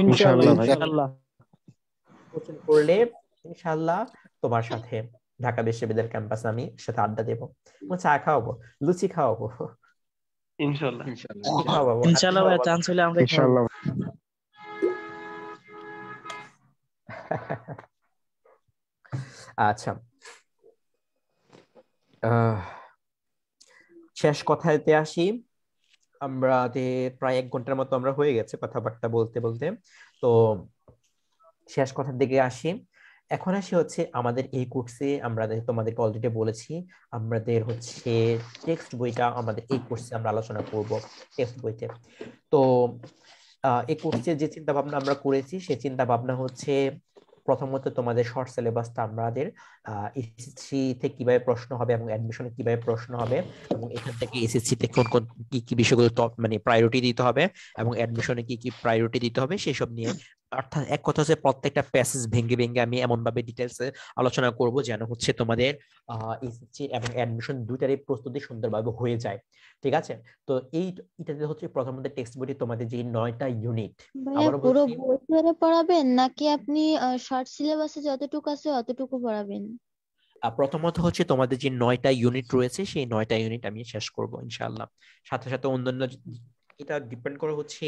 ইনশাআল্লাহ ভাই, করলে ইনশাআল্লাহ তোমার সাথে ঢাকা বিশ্ববিদ্যালয় ক্যাম্পাসে আমি সাথে আড্ডা দেবো, চা খাওয়াবো, লুচি খাওয়াবো, ইনশাল্লাহ। কি খাওয়াবো, আর কি ইনশাল্লাহ ভাই, খাওয়াবো? চান্স হলে আমরা খাবো। ইনশাআল্লাহ। আচ্ছা, আহ শেষ কথাতে আসি। প্রায় 1 ঘন্টার মতো আমরা হয়ে গেছে কথাবার্তা বলতে বলতে। তো শেষ কথার দিকে আসি। এখন আসি হচ্ছে আমাদের এই কোর্সে, আমরা তোমাদেরকে অলরেডি বলেছি, আমাদের হচ্ছে টেক্সট বইটা আমাদের এই কোর্সে আমরা আলোচনা করব টেক্সট বইতে। তো এই কোর্সে যে চিন্তা ভাবনা আমরা করেছি সেই চিন্তা ভাবনা হচ্ছে, প্রথমত তোমাদের শর্ট সিলেবাসটা আমাদের এসএসসি থেকে কিভাবে প্রশ্ন হবে এবং অ্যাডমিশনে কিভাবে প্রশ্ন হবে, এবং এখান থেকে এসএসসি তে কোন কোন কি কি বিষয়গুলো টপ মানে প্রায়োরিটি দিতে হবে এবং অ্যাডমিশনে কি কি প্রায়োরিটি দিতে হবে সেসব নিয়ে। অর্থাৎ এক কথা হচ্ছে প্রত্যেকটা প্যাসেজ ভেঙে ভেঙে আমি এমন ভাবে ডিটেলসে আলোচনা করব যেন হচ্ছে তোমাদের এসএসসি এবং অ্যাডমিশন দুইটারই প্রস্তুতি সুন্দরভাবে হয়ে যায়। ঠিক আছে? তো এটাতে হচ্ছে প্রথমত টেক্সট বইটি তোমাদের যে 9টা ইউনিট, ভাইয়া আবারও পুরো বলছি, বই ধরে পড়াবেন নাকি আপনি শর্ট সিলেবাসে যতটুকু আছে অতটুকু পড়াবেন? প্রথমত হচ্ছে তোমাদের যে 9টা ইউনিট রয়েছে সেই 9টা ইউনিট আমি শেষ করব ইনশাআল্লাহ। সাথে সাথে অন্যান্য এটা ডিপেন্ড করে হচ্ছে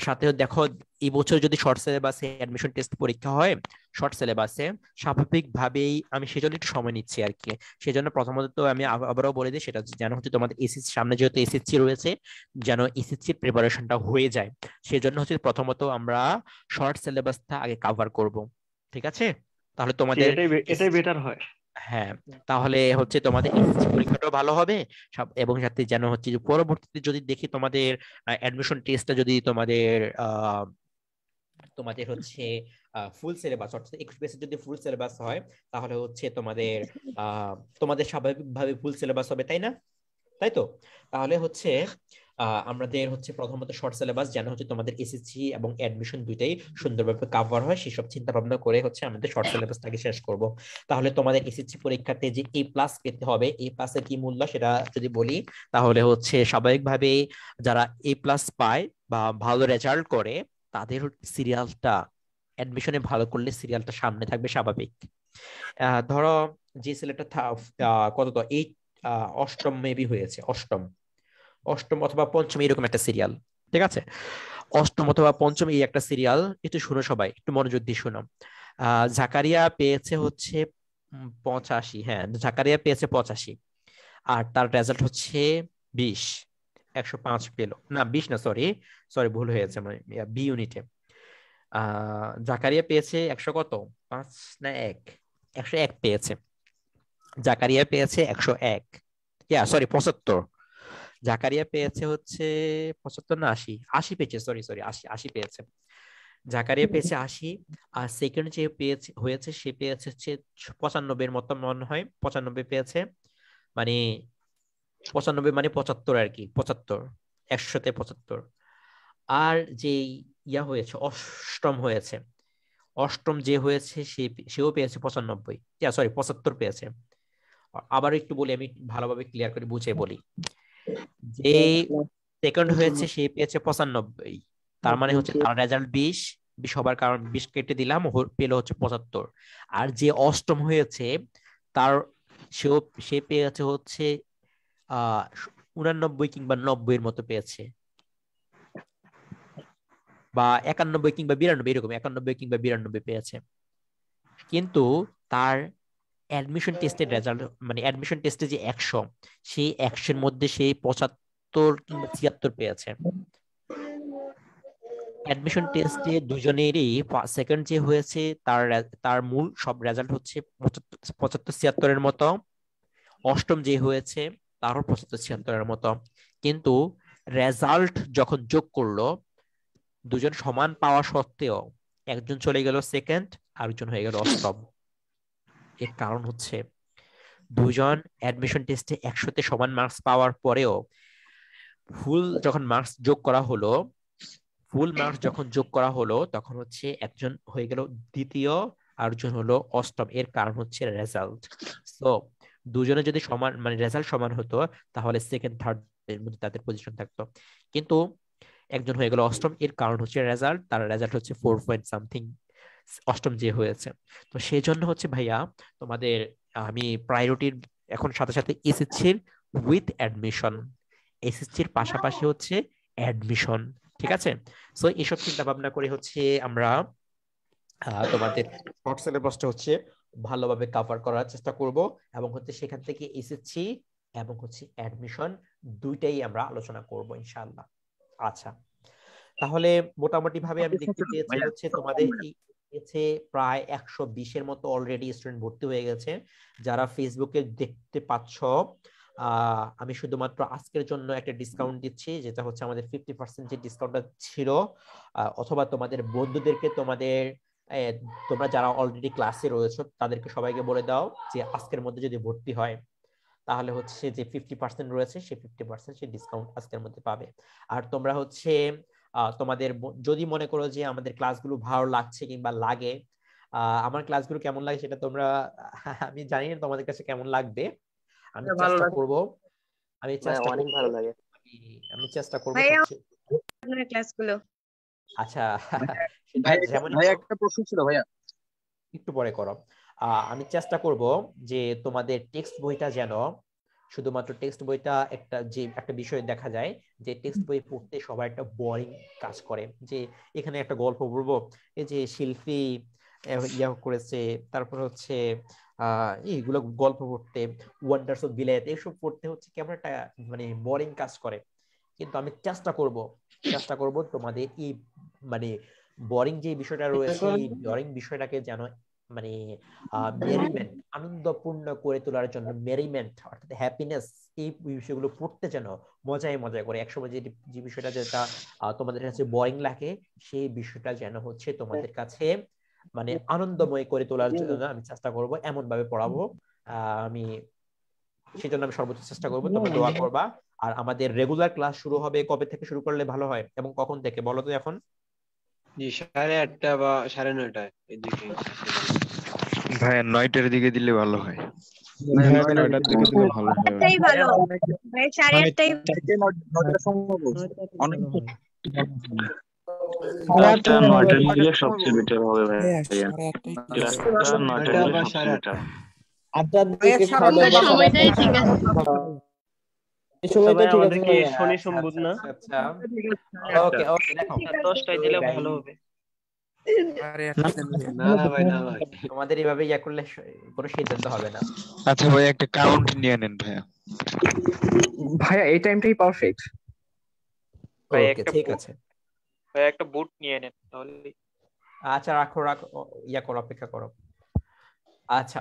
সাথে দেখো, এই বছর যদি শর্ট সিলেবাসে অ্যাডমিশন টেস্ট পরীক্ষা হয় শর্ট সিলেবাসে, স্বাভাবিকভাবেই আমি সেজন্য একটু সময় নিচ্ছি আর কি। সেজন্য প্রথমত তো আমি আবারও বলে দিই, সেটা যেন হচ্ছে তোমাদের এসএসসি সামনে যেহেতু এসএসসি রয়েছে, যেন এসএসসির প্রিপারেশনটা হয়ে যায়, সেজন্য হচ্ছে প্রথমত আমরা শর্ট সিলেবাসটা আগে কভার করব। ঠিক আছে? তাহলে তোমাদের এটাই বেটার হয়। হ্যাঁ, তাহলে হচ্ছে তোমাদের এসএসসি পরীক্ষাটাও ভালো হবে এবং সাথে যেন হচ্ছে যে পরবর্তীতে যদি দেখি তোমাদের অ্যাডমিশন টেস্টটা যদি তোমাদের হচ্ছে ফুল সিলেবাস অর্থাৎ 21 পেজের যদি ফুল সিলেবাস হয়, তাহলে হচ্ছে তোমাদের স্বাভাবিকভাবে ফুল সিলেবাস হবে, তাই না? তাই তো? তাহলে হচ্ছে আমাদের হচ্ছে প্রথমত শর্ট সিলেবাস যেন হচ্ছে তোমাদের এসএসসি এবং অ্যাডমিশন দুইটাই সুন্দরভাবে কভার হয়, সেসব চিন্তা ভাবনা করে হচ্ছে আমাদের শর্ট সিলেবাসটাকে শেষ করব। তাহলে তোমাদের এসএসসি পরীক্ষাতে যে এ প্লাস পেতে হবে, এ প্লাসের কি মূল্য সেটা যদি বলি, তাহলে হচ্ছে স্বাভাবিকভাবে যারা এ প্লাস পায় বা ভালো রেজাল্ট করে তাদের সিরিয়ালটা অ্যাডমিশনে ভালো করলে সিরিয়ালটা সামনে থাকবে স্বাভাবিক। ধরো যে ছেলেটা কত তো এই অষ্টম মেবি হয়েছে, অষ্টম অষ্টম অথবা পঞ্চম এরকম একটা সিরিয়াল। ঠিক আছে? অষ্টম অথবা পঞ্চম এই একটা সিরিয়াল, একটু শুনো সবাই, একটু মনোযোগ দিয়ে শুনো। জাকারিয়া পেয়েছে হচ্ছে 85, হ্যাঁ জাকারিয়া পেয়েছে 85, আর তার রেজাল্ট হচ্ছে 20, 105 পেল না, 20 না, সরি সরি ভুল হয়েছে, মানে বি ইউনিটে জাকারিয়া পেয়েছে 100 কত 5 না 1, 101 পেয়েছে। জাকারিয়া পেয়েছে 101, সরি 75। জাকারিয়া পেয়েছে হচ্ছে 75 না 80, 80 পেয়েছে, সরি সরি 80, 80 পেয়েছে। জাকারিয়া পেয়েছে 80, আর সেকেন্ড যে পেয়েছে হয়েছে সে পেয়েছে হচ্ছে 95 এর মতো মনে হয়, 95 পেয়েছে, মানে 95 মানে 75 আর কি, 75, 100তে 75। আর যে হয়েছে অষ্টম হয়েছে, অষ্টম যে হয়েছে সেও পেয়েছে 95, সরি 75 পেয়েছে। আবার একটু বলি, আমি ভালোভাবে ক্লিয়ার করে বুঝে বলি। যে সেকেন্ড হয়েছে সে পেয়েছে 95, তার মানে হচ্ছে তার রেজাল্ট 20, 20 হবার কারণ 20 কেটে দিলাম, পেল হচ্ছে 75। আর যে অষ্টম হয়েছে তার সে পেয়েছে হচ্ছে 89 কিংবা 90 এর মতো পেয়েছে, বা 91 কিংবা 92 এরকম, 91 কিংবা 92 পেয়েছে। কিন্তু তার অ্যাডমিশন টেস্টের রেজাল্ট, মানে অ্যাডমিশন টেস্টে যে 100, সেই 100 এর মধ্যে সেই 75 কিংবা 76 পেয়েছে। অ্যাডমিশন টেস্টে দুজনেরই সেকেন্ড যে হয়েছে তার মূল সব রেজাল্ট হচ্ছে 75 76 এর মতো, অষ্টম যে হয়েছে তারও 75 76 এর মতো। কিন্তু রেজাল্ট যখন যোগ করলো, দুজন সমান পাওয়া সত্ত্বেও একজন চলে গেল সেকেন্ড, আরেকজন হয়ে গেল অষ্টম। এর কারণ হচ্ছে দুজন অ্যাডমিশন টেস্টে 100তে সমান মার্কস পাওয়ার পরেও যখন মার্কস যোগ করা হলো, ফুল মার্কস যখন যোগ করা হলো, তখন হচ্ছে একজন হয়ে গেল দ্বিতীয়, আরেকজন হলো অষ্টম। এর কারণ হচ্ছে রেজাল্ট। তো দুজনে যদি সমান, মানে রেজাল্ট সমান হতো, তাহলে সেকেন্ড থার্ড এর মধ্যে তাদের পজিশন থাকতো। কিন্তু একজন হয়ে গেল অষ্টম, এর কারণ হচ্ছে রেজাল্ট, তার রেজাল্ট হচ্ছে 4 পয়েন্ট সামথিং। অষ্টম যে হয়েছে। তো সেই জন্য হচ্ছে ভাইয়া তোমাদের আমি প্রায়োরিটির এখন সাথে সাথে এসএসসির উইথ অ্যাডমিশন, এসএসসির পাশাপাশি হচ্ছে অ্যাডমিশন, ঠিক আছে? সো এসব চিন্তা ভাবনা করে হচ্ছে আমরা তোমাদের শর্ট সিলেবাসটা হচ্ছে ভালোভাবে কভার করার চেষ্টা করব, এবং হচ্ছে সেখান থেকে এসএসসি এবং হচ্ছে অ্যাডমিশন দুইটাই আমরা আলোচনা করব ইনশাআল্লাহ। আচ্ছা, তাহলে মোটামুটি ভাবে আমি দেখতে পেয়েছি হচ্ছে তোমাদের প্রায় 120-এর মতো অলরেডি স্টুডেন্ট ভর্তি হয়ে গেছে। যারা ফেসবুকে দেখতে পাচ্ছ, আমি শুধুমাত্র আজকের জন্য একটা ডিসকাউন্ট দিচ্ছি, যেটা হচ্ছে আমাদের 50% যে ডিসকাউন্টটা ছিল, অথবা তোমাদের বন্ধুদেরকে তোমরা যারা অলরেডি ক্লাসে রয়েছে তাদেরকে সবাইকে বলে দাও যে আজকের মধ্যে যদি ভর্তি হয় তাহলে হচ্ছে যে 50% রয়েছে সেই 50% সেই ডিসকাউন্ট আজকের মধ্যে পাবে। আর তোমরা হচ্ছে তোমাদের যদি মনে করো যে আমাদের ক্লাসগুলো ভালো লাগছে কিংবা লাগে, আমার ক্লাসগুলো কেমন লাগে সেটা তোমরা আমি জানি না তোমাদের কাছে কেমন লাগবে, আমি চেষ্টা করব অনেক ভালো লাগে। আমি চেষ্টা করব ভাইয়া আপনার ক্লাসগুলো। আচ্ছা, সেটা যেমন একটা প্রশ্ন ছিল ভাইয়া, একটু পরে করো। আমি চেষ্টা করব যে তোমাদের টেক্সট বইটা যেন শুধুমাত্র টেক্সট বইটা একটা বিষয় দেখা যায় যে টেক্সট বই পড়তে সবার একটা বোরিং কাজ করে, যে এখানে একটা গল্প পড়বো, এই যে শিল্পী ইয়া করেছে, তারপর হচ্ছে এইগুলো গল্প পড়তে, ওয়ান্ডার্স অফ বিলায়েত এইসব পড়তে হচ্ছে কেমন একটা মানে বোরিং কাজ করে। কিন্তু আমি চেষ্টা করব তোমাদের এই মানে বোরিং যে বিষয়টা রয়েছে এই বোরিং বিষয়টাকে যেন মানে মেরিমেন্ট, আনন্দপূর্ণ করে তোলার জন্য, মেরিমেন্ট অর্থাৎ হ্যাপিনেস, এই বিষয়গুলো পড়তে যেন মজায় মজায় করে, একসময় যে বিষয়টা যেটা তোমাদের কাছে বোরিং লাগে সেই বিষয়টা যেন হচ্ছে তোমাদের কাছে মানে আনন্দময় করে তোলার জন্য আমি চেষ্টা করব, এমন ভাবে পড়াবো। আমি সেই জন্য আমি সর্বোচ্চ চেষ্টা করবো, তোমরা দোয়া করবা। আর আমাদের রেগুলার ক্লাস শুরু হবে কবে থেকে শুরু করলে ভালো হয় এবং কখন থেকে বলো তো এখন? জি 8:30 বা 9:30 এদিকে। ভাই 9টার দিকে দিলে ভালো হয়। ভাই 9টার দিকে দিলে ভালো হয়। তাই ভালো ভাই 8:30টাই অনেক 9টার দিকে সবচেয়ে বেটার হবে ভাইয়া। ক্লাসটা 9টার দিকে সবচেয়ে বেটার। 8টার দিকে সময়টাই ঠিক আছে। এই সময়টা ঠিক আছে আমাদেরকে শনি সোমবার না? আচ্ছা ওকে দেখো 10টায় দিলে ভালো হবে। না ভাই না ভাই, তোমাদের এইভাবে ইয়া করলে কোনো সিদ্ধান্ত হবে না। আচ্ছা ভাই একটা কাউন্ট নিয়ে নেন ভাইয়া। ভাইয়া এই টাইমটাই পারফেক্ট। ওকে ঠিক আছে ভাই একটা বুট নিয়ে নেন তাহলে। আচ্ছা রাখো ইয়া করো, অপেক্ষা করো। আচ্ছা,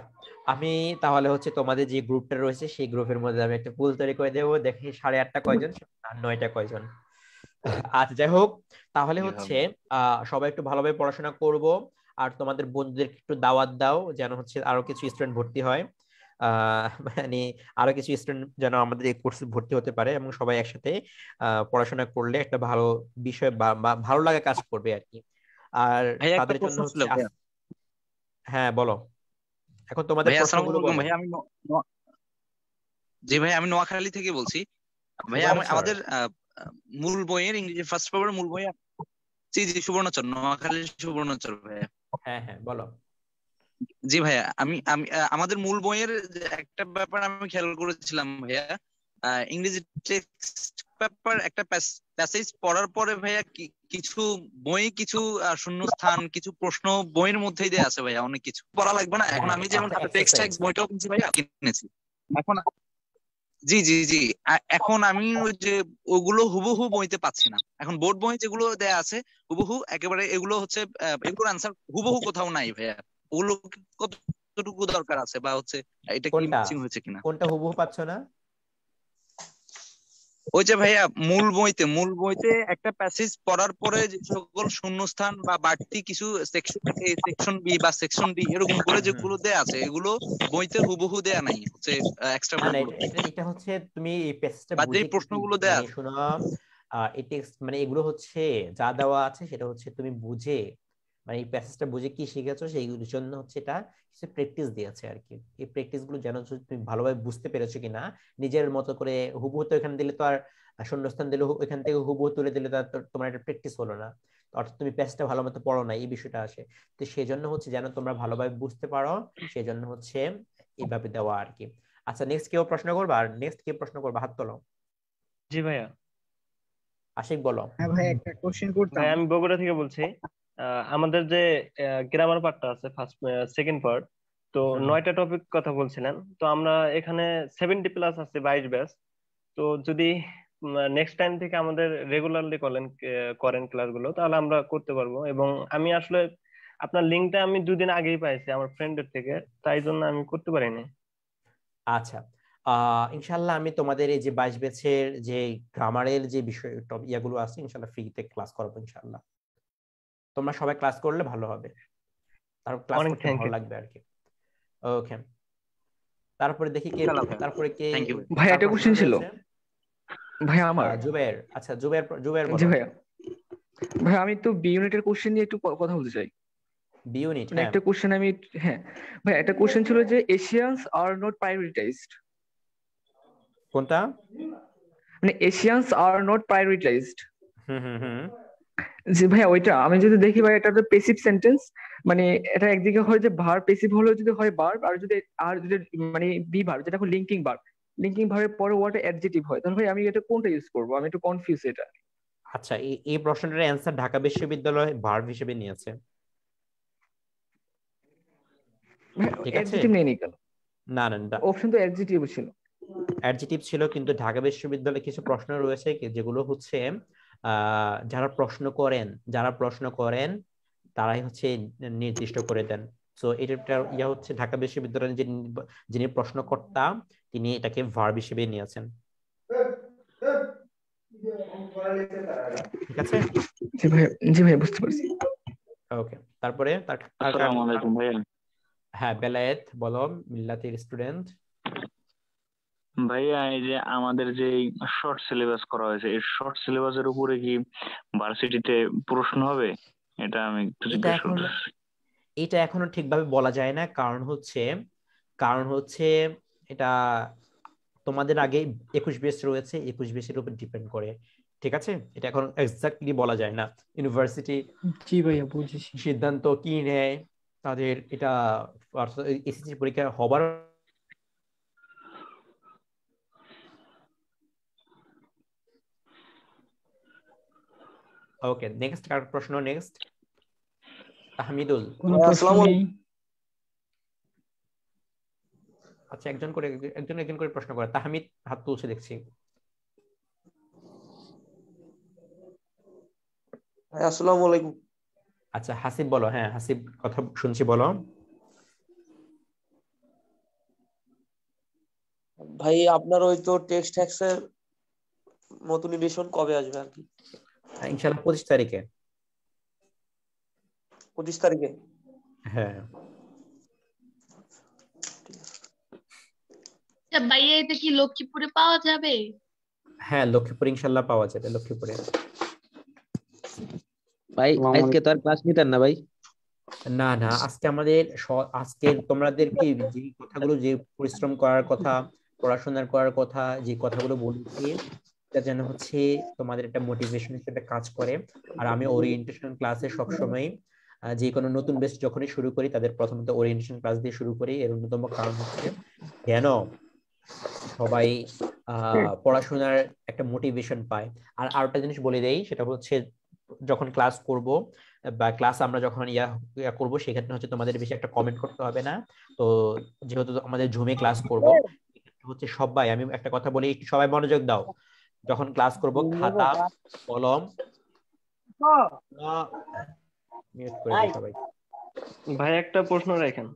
আমি তাহলে হচ্ছে তোমাদের যে গ্রুপটা রয়েছে সেই গ্রুপের মধ্যে আমি একটা পুল তৈরি করে দেবো, দেখি 8:30 কয়জন আর 9টা কয়জন। আচ্ছা যাই হোক, তাহলে হচ্ছে সবাই একটু ভালোভাবে পড়াশোনা করব, আর তোমাদের বন্ধুদেরকে একটু দাওয়াত দাও যেন হচ্ছে আরো কিছু স্টুডেন্ট ভর্তি হয়, মানে আরো কিছু স্টুডেন্ট যেন আমাদের এই কোর্সে ভর্তি হতে পারে, এবং সবাই একসাথে পড়াশোনা করলে একটা ভালো বিষয় বা ভালো লাগা কাজ করবে আর কি। আর তাদের জন্য হচ্ছে হ্যাঁ বলো, এখন তোমাদের প্রশ্নগুলো বলো। ভাই আমি জি ভাই আমি নোয়াখালী থেকে বলছি ভাই। আমাদের মূল বইয়ের ইংরেজি ফার্স্ট পেপারের মূল বই জি সুবর্ণচর, নোয়াখালী সুবর্ণচর ভাইয়া। হ্যাঁ হ্যাঁ বলো। জি ভাইয়া আমি আমাদের মূল বইয়ের একটা ব্যাপার আমি খেয়াল করেছিলাম ভাইয়া, ইংরেজি টেক্সট পেপার একটা প্যাসেজ পড়ার পরে ভাইয়া কিছু বই কিছু শূন্যস্থান কিছু প্রশ্ন বইয়ের মধ্যেই দেয়া আছে ভাইয়া, অনেক কিছু পড়া লাগবে না। এখন আমি যেমন টেক্সট বইটাও কিনছি ভাইয়া, কিনেছি এখন। জি জি জি এখন আমি ওই যে ওগুলো হুবহু বইতে পাচ্ছি না। এখন বোর্ড বই যেগুলো দেয়া আছে হুবহু একেবারে এগুলো হচ্ছে এগুলোর আনসার হুবহু কোথাও নাই ভাইয়া। ওগুলো কতটুকু দরকার আছে বা হচ্ছে এটা কি মিসিং হয়েছে কিনা? কোনটা হুবহু পাচ্ছ না? ওই যে ভাইয়া মূল বইতে একটা প্যাসেজ পড়ার পরে যে সকল শূন্যস্থান বা বাড়তি কিছু সেকশন বি বা সেকশন ডি এরকম করে যেগুলো দেয়া আছে এগুলো বইতে হুবহু দেয়া নাই, হচ্ছে এক্সট্রা এটা হচ্ছে তুমি এই প্যাসেজটা বুঝে এই প্রশ্নগুলো দেয়া আছে। শোনো, এই টেক্সট মানে এগুলো হচ্ছে যা দেওয়া আছে সেটা হচ্ছে তুমি বুঝে মানে এই প্যাসেজটা বুঝে কি শিখেছো সেইগুলোর জন্য হচ্ছে এটা কিছু প্র্যাকটিস দিয়েছে আর কি। এই প্র্যাকটিস গুলো যেন তুমি ভালোভাবে বুঝতে পেরেছো কিনা, নিজের মতো করে হুবহু তো এখানে দিলে তো আর শূন্যস্থান দিলে এখান থেকে হুবহু তুলে দিলে তো তোমার একটা প্র্যাকটিস হলো না। অর্থাৎ তুমি প্যাসেজটা ভালো মতো পড়ো না, এই বিষয়টা আসে। তো সেই জন্য হচ্ছে যেন তোমরা ভালোভাবে বুঝতে পারো, সেই জন্য হচ্ছে এইভাবে দেওয়া আর কি। আচ্ছা, নেক্সট কেউ প্রশ্ন করবা? আর নেক্সট কেউ প্রশ্ন করবা, হাত তোলো। জি ভাইয়া। আশিক বলো। হ্যাঁ ভাই, একটা কোশ্চেন করতাম। ভাই আমি বগুড়া থেকে বলছি। আমাদের যে গ্রামার পার্টটা আছে, ফার্স্ট সেকেন্ড পার্ট, তো 9টা টপিক কথা বলছিলেন। তো আমরা এখানে 70+ আছে, 22 ব্যাচ। তো যদি নেক্সট টাইম থেকে আমাদের রেগুলারলি করেন ক্লাসগুলো, তাহলে আমরা করতে পারবো। এবং আমি আসলে আপনার লিঙ্কটা আমি 2 দিন আগেই পাইছি আমার ফ্রেন্ডের থেকে, তাই জন্য আমি করতে পারিনি। আচ্ছা, ইনশাল্লাহ আমি তোমাদের এই যে 22 ব্যাচের যে গ্রামারের যে বিষয় ইয়াগুলো আছে ইনশাল্লাহ ফ্রিতে ক্লাস করাবো ইনশাল্লাহ। তোমরা সবাই ক্লাস করলে ভালো হবে, তার ক্লাস অনেক করতে থ্যাংক ভালো ইউ। লাগবে আর কি। ওকে, তারপরে দেখি কে, তারপরে কে ভাই একটা কোশ্চেন ছিল ভাই আমার। জুবের। আচ্ছা জুবের বলো। জি ভাইয়া। ভাই আমি তো বি ইউনিটের কোশ্চেন নিয়ে একটু কথা বলতে চাই। বি ইউনিট, মানে একটা কোশ্চেন আমি, হ্যাঁ ভাই একটা কোশ্চেন ছিল যে এশিয়ানস আর নট প্রায়োরিটাইজড। কোনটা? মানে এশিয়ানস আর নট প্রায়োরিটাইজড। হুম। জি ভাইয়া, ওইটা আমি যদি দেখি ভাই, এটা তো প্যাসিভ সেন্টেন্স। মানে এটা একদিকে হয় যে ভার্ব প্যাসিভ হলে যদি হয় ভার্ব, আর যদি মানে বি ভার্ব, যেটা লিঙ্কিং ভার্ব, লিঙ্কিং ভার্বের পরে ওয়াটা অ্যাডজেক্টিভ হয়, তাহলে ভাই আমি এটা কোনটা ইউজ করব? আমি একটু কনফিউজ এটা। আচ্ছা, এই প্রশ্নটার অ্যান্সার ঢাকা বিশ্ববিদ্যালয় ভার্ব হিসেবে নিয়েছে। ঠিক আছে, অ্যাডজেক্টিভ নেই কেন? না অপশন তো অ্যাডজেক্টিভ ছিল। অ্যাডজেক্টিভ ছিল, কিন্তু ঢাকা বিশ্ববিদ্যালয়ে কিছু প্রশ্ন রয়েছে যেগুলো হচ্ছে যারা প্রশ্ন করেন তারাই হচ্ছে নির্দিষ্ট করে দেন। সো এটা ইয়া হচ্ছে ঢাকা বিশ্ববিদ্যালয়ের যিনি প্রশ্নকর্তা তিনি এটাকে ভার্ব হিসেবে নিয়েছেন। ঠিক আছে, জি ভাই বুঝতে পারছি। ওকে, তারপরে আসসালামু আলাইকুম ভাইয়া। হ্যাঁ, বেলায়েত বলো, মিল্লাতের স্টুডেন্ট। ভাইয়া এই যে আমাদের যে শর্ট সিলেবাস করা হয়েছে, এই শর্ট সিলেবাসের উপরে কি ভার্সিটিতে প্রশ্ন হবে? এটা আমি একটু জিজ্ঞেস করতেছি। এটা এখনো ঠিকভাবে বলা যায় না, কারণ হচ্ছে এটা তোমাদের আগে 21 বেস রয়েছে, 21 বেসের উপর ডিপেন্ড করে। ঠিক আছে, এটা এখন এক্স্যাক্টলি বলা যায় না। ইউনিভার্সিটি জি ভাইয়া বুঝেছি সিদ্ধান্ত কি নেয় তাদের, এটা এসএসসি পরীক্ষা হবার ওকে। নেক্সট কার প্রশ্ন? নেক্সট তাহমিদুল। আচ্ছা, একজন করে প্রশ্ন করে। তাহমিদ হাত তুলছে দেখছি। আসসালামু আলাইকুম। আচ্ছা, হাসিব বলো। হ্যাঁ হাসিব, কথা শুনছি, বলো। ভাই আপনার ওই তো টেক্সট ট্যাক্সের নতুন এডিশন কবে আসবে আর কি? ইনশাআল্লাহ 25 তারিখে। 25 তারিখে? হ্যাঁ। ভাইয়া এটা কি লক্ষ্মীপুরে পাওয়া যাবে? হ্যাঁ, লক্ষ্মীপুরে ইনশাআল্লাহ পাওয়া যাবে, লক্ষ্মীপুরে। ভাই আজকে তো আর ক্লাস নিতেন না ভাই? না, আজকে তোমাদের কি যে কথাগুলো, যে পরিশ্রম করার কথা, পড়াশোনার করার কথা, যে কথাগুলো বলেছি, এটা যেন হচ্ছে তোমাদের একটা মোটিভেশন হিসেবে কাজ করে। আর আমি ওরিয়েন্টেশন ক্লাসে সবসময় যে কোনো নতুন বেস যখনই শুরু করি, তাদের প্রথমত ওরিয়েন্টেশন ক্লাস দিয়ে শুরু করি। এর অন্যতম কারণ হচ্ছে কেন সবাই পড়াশোনার একটা মোটিভেশন পায়। আর আরেকটা জিনিস বলে দেই, সেটা হচ্ছে যখন ক্লাস করব বা ক্লাস আমরা যখন ইয়া করব, সেক্ষেত্রে হচ্ছে তোমাদের বেশি একটা কমেন্ট করতে হবে না। তো যেহেতু আমাদের জুমে ক্লাস করব হচ্ছে সবাই, আমি একটা কথা বলি, একটু সবাই মনোযোগ দাও। যখন ক্লাস করব খাতা কলম মিউট করে দাও সবাই। ভাই একটা প্রশ্ন রাখেন।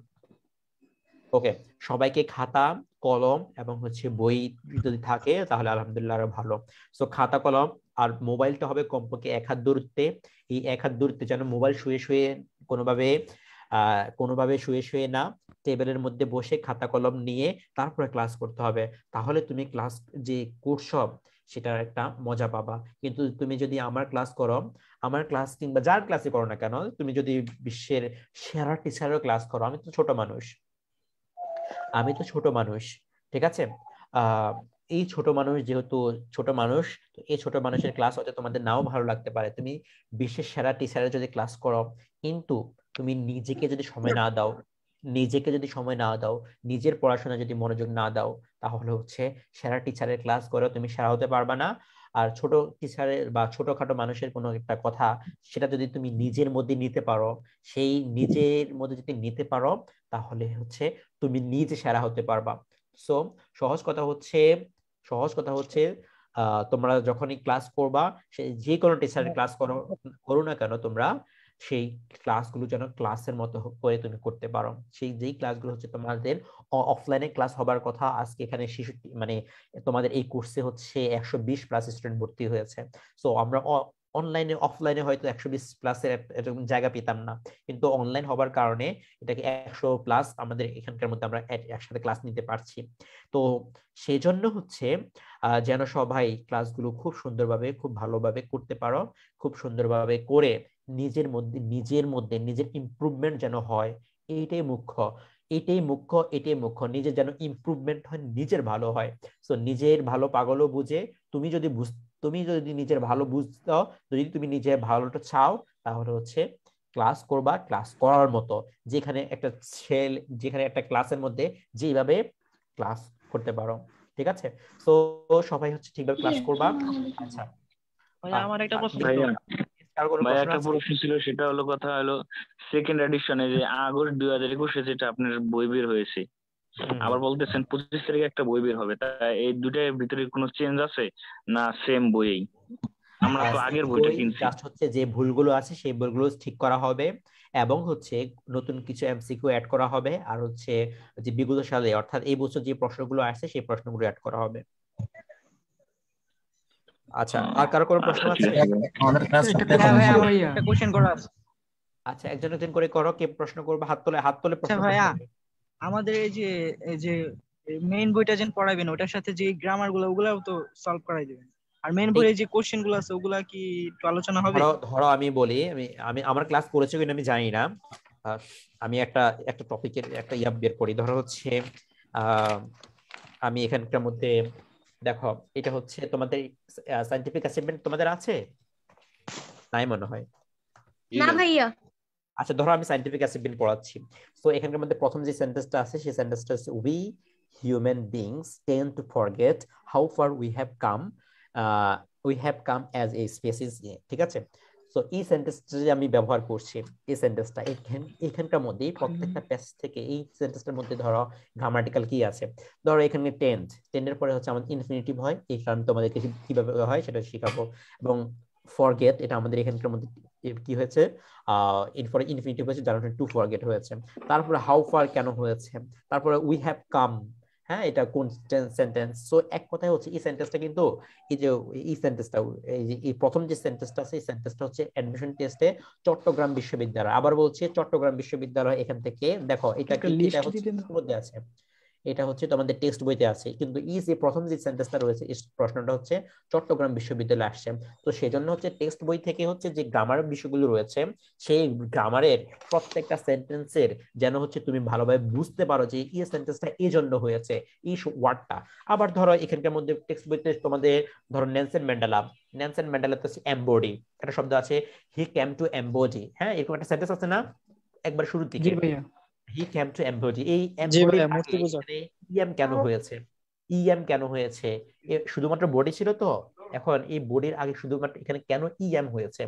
ওকে, সবাইকে খাতা কলম এবং হচ্ছে বই যদি থাকে তাহলে আলহামদুলিল্লাহ আরো ভালো। সো খাতা কলম আর মোবাইলটা হবে কমপক্ষে 1 হাত দূরত্বে। এই 1 হাত দূরত্বে যেন মোবাইল শুয়ে কোনোভাবে শুয়ে না, টেবিলের মধ্যে বসে খাতা কলম নিয়ে তারপরে ক্লাস করতে হবে। তাহলে তুমি ক্লাস যে করছো সেটার একটা মজা পাবা। কিন্তু তুমি যদি আমার ক্লাস করো, আমার ক্লাস কিংবা যার ক্লাসে করো না কেন, তুমি যদি বিশ্বের সেরা টিচারের ক্লাস করো, আমি তো ছোট মানুষ, ঠিক আছে, এই ছোট মানুষ, যেহেতু ছোট মানুষ, তো এই ছোট মানুষের ক্লাস হয়তো তোমাদের নাও ভালো লাগতে পারে। তুমি বিশ্বের সেরা টিচারের যদি ক্লাস করো, কিন্তু তুমি নিজেকে যদি সময় না দাও, নিজের পড়াশোনা যদি মনোযোগ না দাও, তাহলে হচ্ছে সেরা টিচারের ক্লাস করেও তুমি সেরা হতে পারবে না। আর ছোট টিচারের বা ছোটখাটো মানুষের কোনো একটা কথা, সেটা যদি তুমি নিজের মধ্যে নিতে পারো, সেই নিজের মধ্যে যদি নিতে পারো, তাহলে হচ্ছে তুমি নিজে সেরা হতে পারবা। সো সহজ কথা হচ্ছে তোমরা যখনই ক্লাস করবা, সে যে কোনো টিচারের ক্লাস করো না কেন, তোমরা সেই ক্লাসগুলো যেন ক্লাসের মতো করে তুমি করতে পারো। সেই যেই ক্লাসগুলো হচ্ছে তোমাদের অফলাইনে ক্লাস হবার কথা, আজকে এখানে 66 মানে তোমাদের এই কোর্সে হচ্ছে 120+ স্টুডেন্ট ভর্তি হয়েছে। সো আমরা অনলাইনে অফলাইনে হয়তো 120+ এরকম জায়গা পেতাম না, কিন্তু অনলাইন হবার কারণে এটাকে 100+ আমাদের এখানকার মধ্যে আমরা একসাথে ক্লাস নিতে পারছি। তো সেই জন্য হচ্ছে যেন সবাই ক্লাসগুলো খুব সুন্দরভাবে, খুব ভালোভাবে করতে পারো, খুব সুন্দরভাবে করে নিজের মধ্যে নিজের ইমপ্রুভমেন্ট যেন হয়, এইটাই মুখ্য। নিজের যেন ইমপ্রুভমেন্ট হয়, নিজের ভালো হয়। সো নিজের ভালো পাগলও বুঝে। তুমি যদি নিজের ভালো বুঝতে, যদি তুমি নিজের ভালোটা চাও, তাহলে হচ্ছে ক্লাস করবা, ক্লাস করার মতো, যেখানে একটা ক্লাসের মধ্যে যেভাবে ক্লাস করতে পারো। ঠিক আছে? তো সবাই হচ্ছে ঠিকভাবে ক্লাস করবা। আচ্ছা আমার একটা প্রশ্ন ছিল। ভাই একটা প্রশ্ন ছিল, সেটা হলো কথা হলো সেকেন্ড এডিশনে যে আগস্ট 2021-এ যেটা আপনার বই বের হয়েছে, আবার বলতেছেন 25 তারিখে একটা বই বের হবে, তা এই দুটার ভিতরে কোনো চেঞ্জ আছে না সেম বইই? আমরা তো আগের বইটা কিনছি। জাস্ট হচ্ছে যে ভুলগুলো আছে সেই ভুলগুলো ঠিক করা হবে, এবং হচ্ছে নতুন কিছু এমসিকিউ অ্যাড করা হবে, আর হচ্ছে যে বিগত সালে অর্থাৎ এই বছর যে প্রশ্নগুলো আসছে সেই প্রশ্নগুলো অ্যাড করা হবে। আচ্ছা, আর কারো কোনো প্রশ্ন আছে? আমাদের ক্লাস একটা কোশ্চেন করা আছে। আচ্ছা, একজন করে করো। কে প্রশ্ন করবে? হাত তোলে প্রশ্ন ভাইয়া, আমাদের এই যে মেইন বইটা যেন পড়াবেন, ওটার সাথে যে গ্রামার গুলো ওগুলাও তো সলভ করাই দিবেন। আর মেইন বইয়ে যে কোশ্চেন গুলো আছে ওগুলা কি একটু আলোচনা হবে? ধরো আমি বলি, আমি আমার ক্লাস করেছি কিনা আমি জানি না। আমি একটা টপিকের একটা বের করি। ধরো হচ্ছে আমি এখানকার মধ্যে দেখো, এটা হচ্ছে তোমাদের সায়েন্টিফিক অ্যাসাইনমেন্ট তোমাদের আছে? নাই মনে হয়। না ভাইয়া। আচ্ছা, ধরো আমি সায়েন্টিফিক অ্যাসাইনমেন্ট পড়াচ্ছি। সো এখানকার মধ্যে প্রথম যে সেন্টেন্সটা আছে সেই সেন্টেন্সটা হচ্ছে we human beings tend to forget how far we have come as a species. ঠিক আছে? সো এই সেন্টেন্সটা যে আমি ব্যবহার করছি, এই সেন্টেন্সটা এখানকার মধ্যে প্রত্যেকটা প্যাসেজ থেকে এই সেন্টেন্সটার মধ্যে ধরো গ্রামাটিক্যাল কি আছে। ধরো এখানে টেন্ডের পরে হচ্ছে আমাদের ইনফিনিটিভ হয়, এই কারণে তোমাদেরকে কিভাবে হয় সেটা শেখাবো। এবং ফরগেট, এটা আমাদের এখানকার মধ্যে কি হয়েছে, ইনফিনিটিভ হয়েছে, যার টু ফরগেট হয়েছে। তারপরে হাউ ফার কেন হয়েছে, তারপরে উই হ্যাভ কাম, হ্যাঁ এটা কোন সেন্টেন্স। সো এক কথায় হচ্ছে এই সেন্টেন্সটা কিন্তু এই সেন্টেন্সটা এই প্রথম যে সেন্টেন্সটা আছে এই সেন্টেন্সটা হচ্ছে অ্যাডমিশন টেস্টে চট্টগ্রাম বিশ্ববিদ্যালয়, আবার বলছি চট্টগ্রাম বিশ্ববিদ্যালয়, এখান থেকে দেখো এটা মধ্যে আছে, এটা হচ্ছে তোমাদের টেক্সট বইতে আছে, কিন্তু এই যে প্রথম যে সেন্টেন্সটা রয়েছে এই প্রশ্নটা হচ্ছে চট্টগ্রাম বিশ্ববিদ্যালয়ে আসছে। তো সেই জন্য হচ্ছে টেক্সট বই থেকে হচ্ছে যে গ্রামার বিষয়গুলো রয়েছে সেই গ্রামারের প্রত্যেকটা সেন্টেন্সের যেন হচ্ছে তুমি ভালোভাবে বুঝতে পারো যে এই সেন্টেন্সটা এই জন্য হয়েছে, এই ওয়ার্ডটা। আবার ধরো এখানকার মধ্যে টেক্সট বইতে তোমাদের ধরো নেলসন ম্যান্ডেলা তো এমবডি একটা শব্দ আছে, হি ক্যাম টু এমবডি, হ্যাঁ এরকম একটা সেন্টেন্স আছে না একবার শুরুর দিকে, he came to embody। এই ইএম কেন হয়েছে, শুধুমাত্র বডি ছিল তো, এখন এই বডির আগে শুধুমাত্র এখানে কেন ইএম হয়েছে,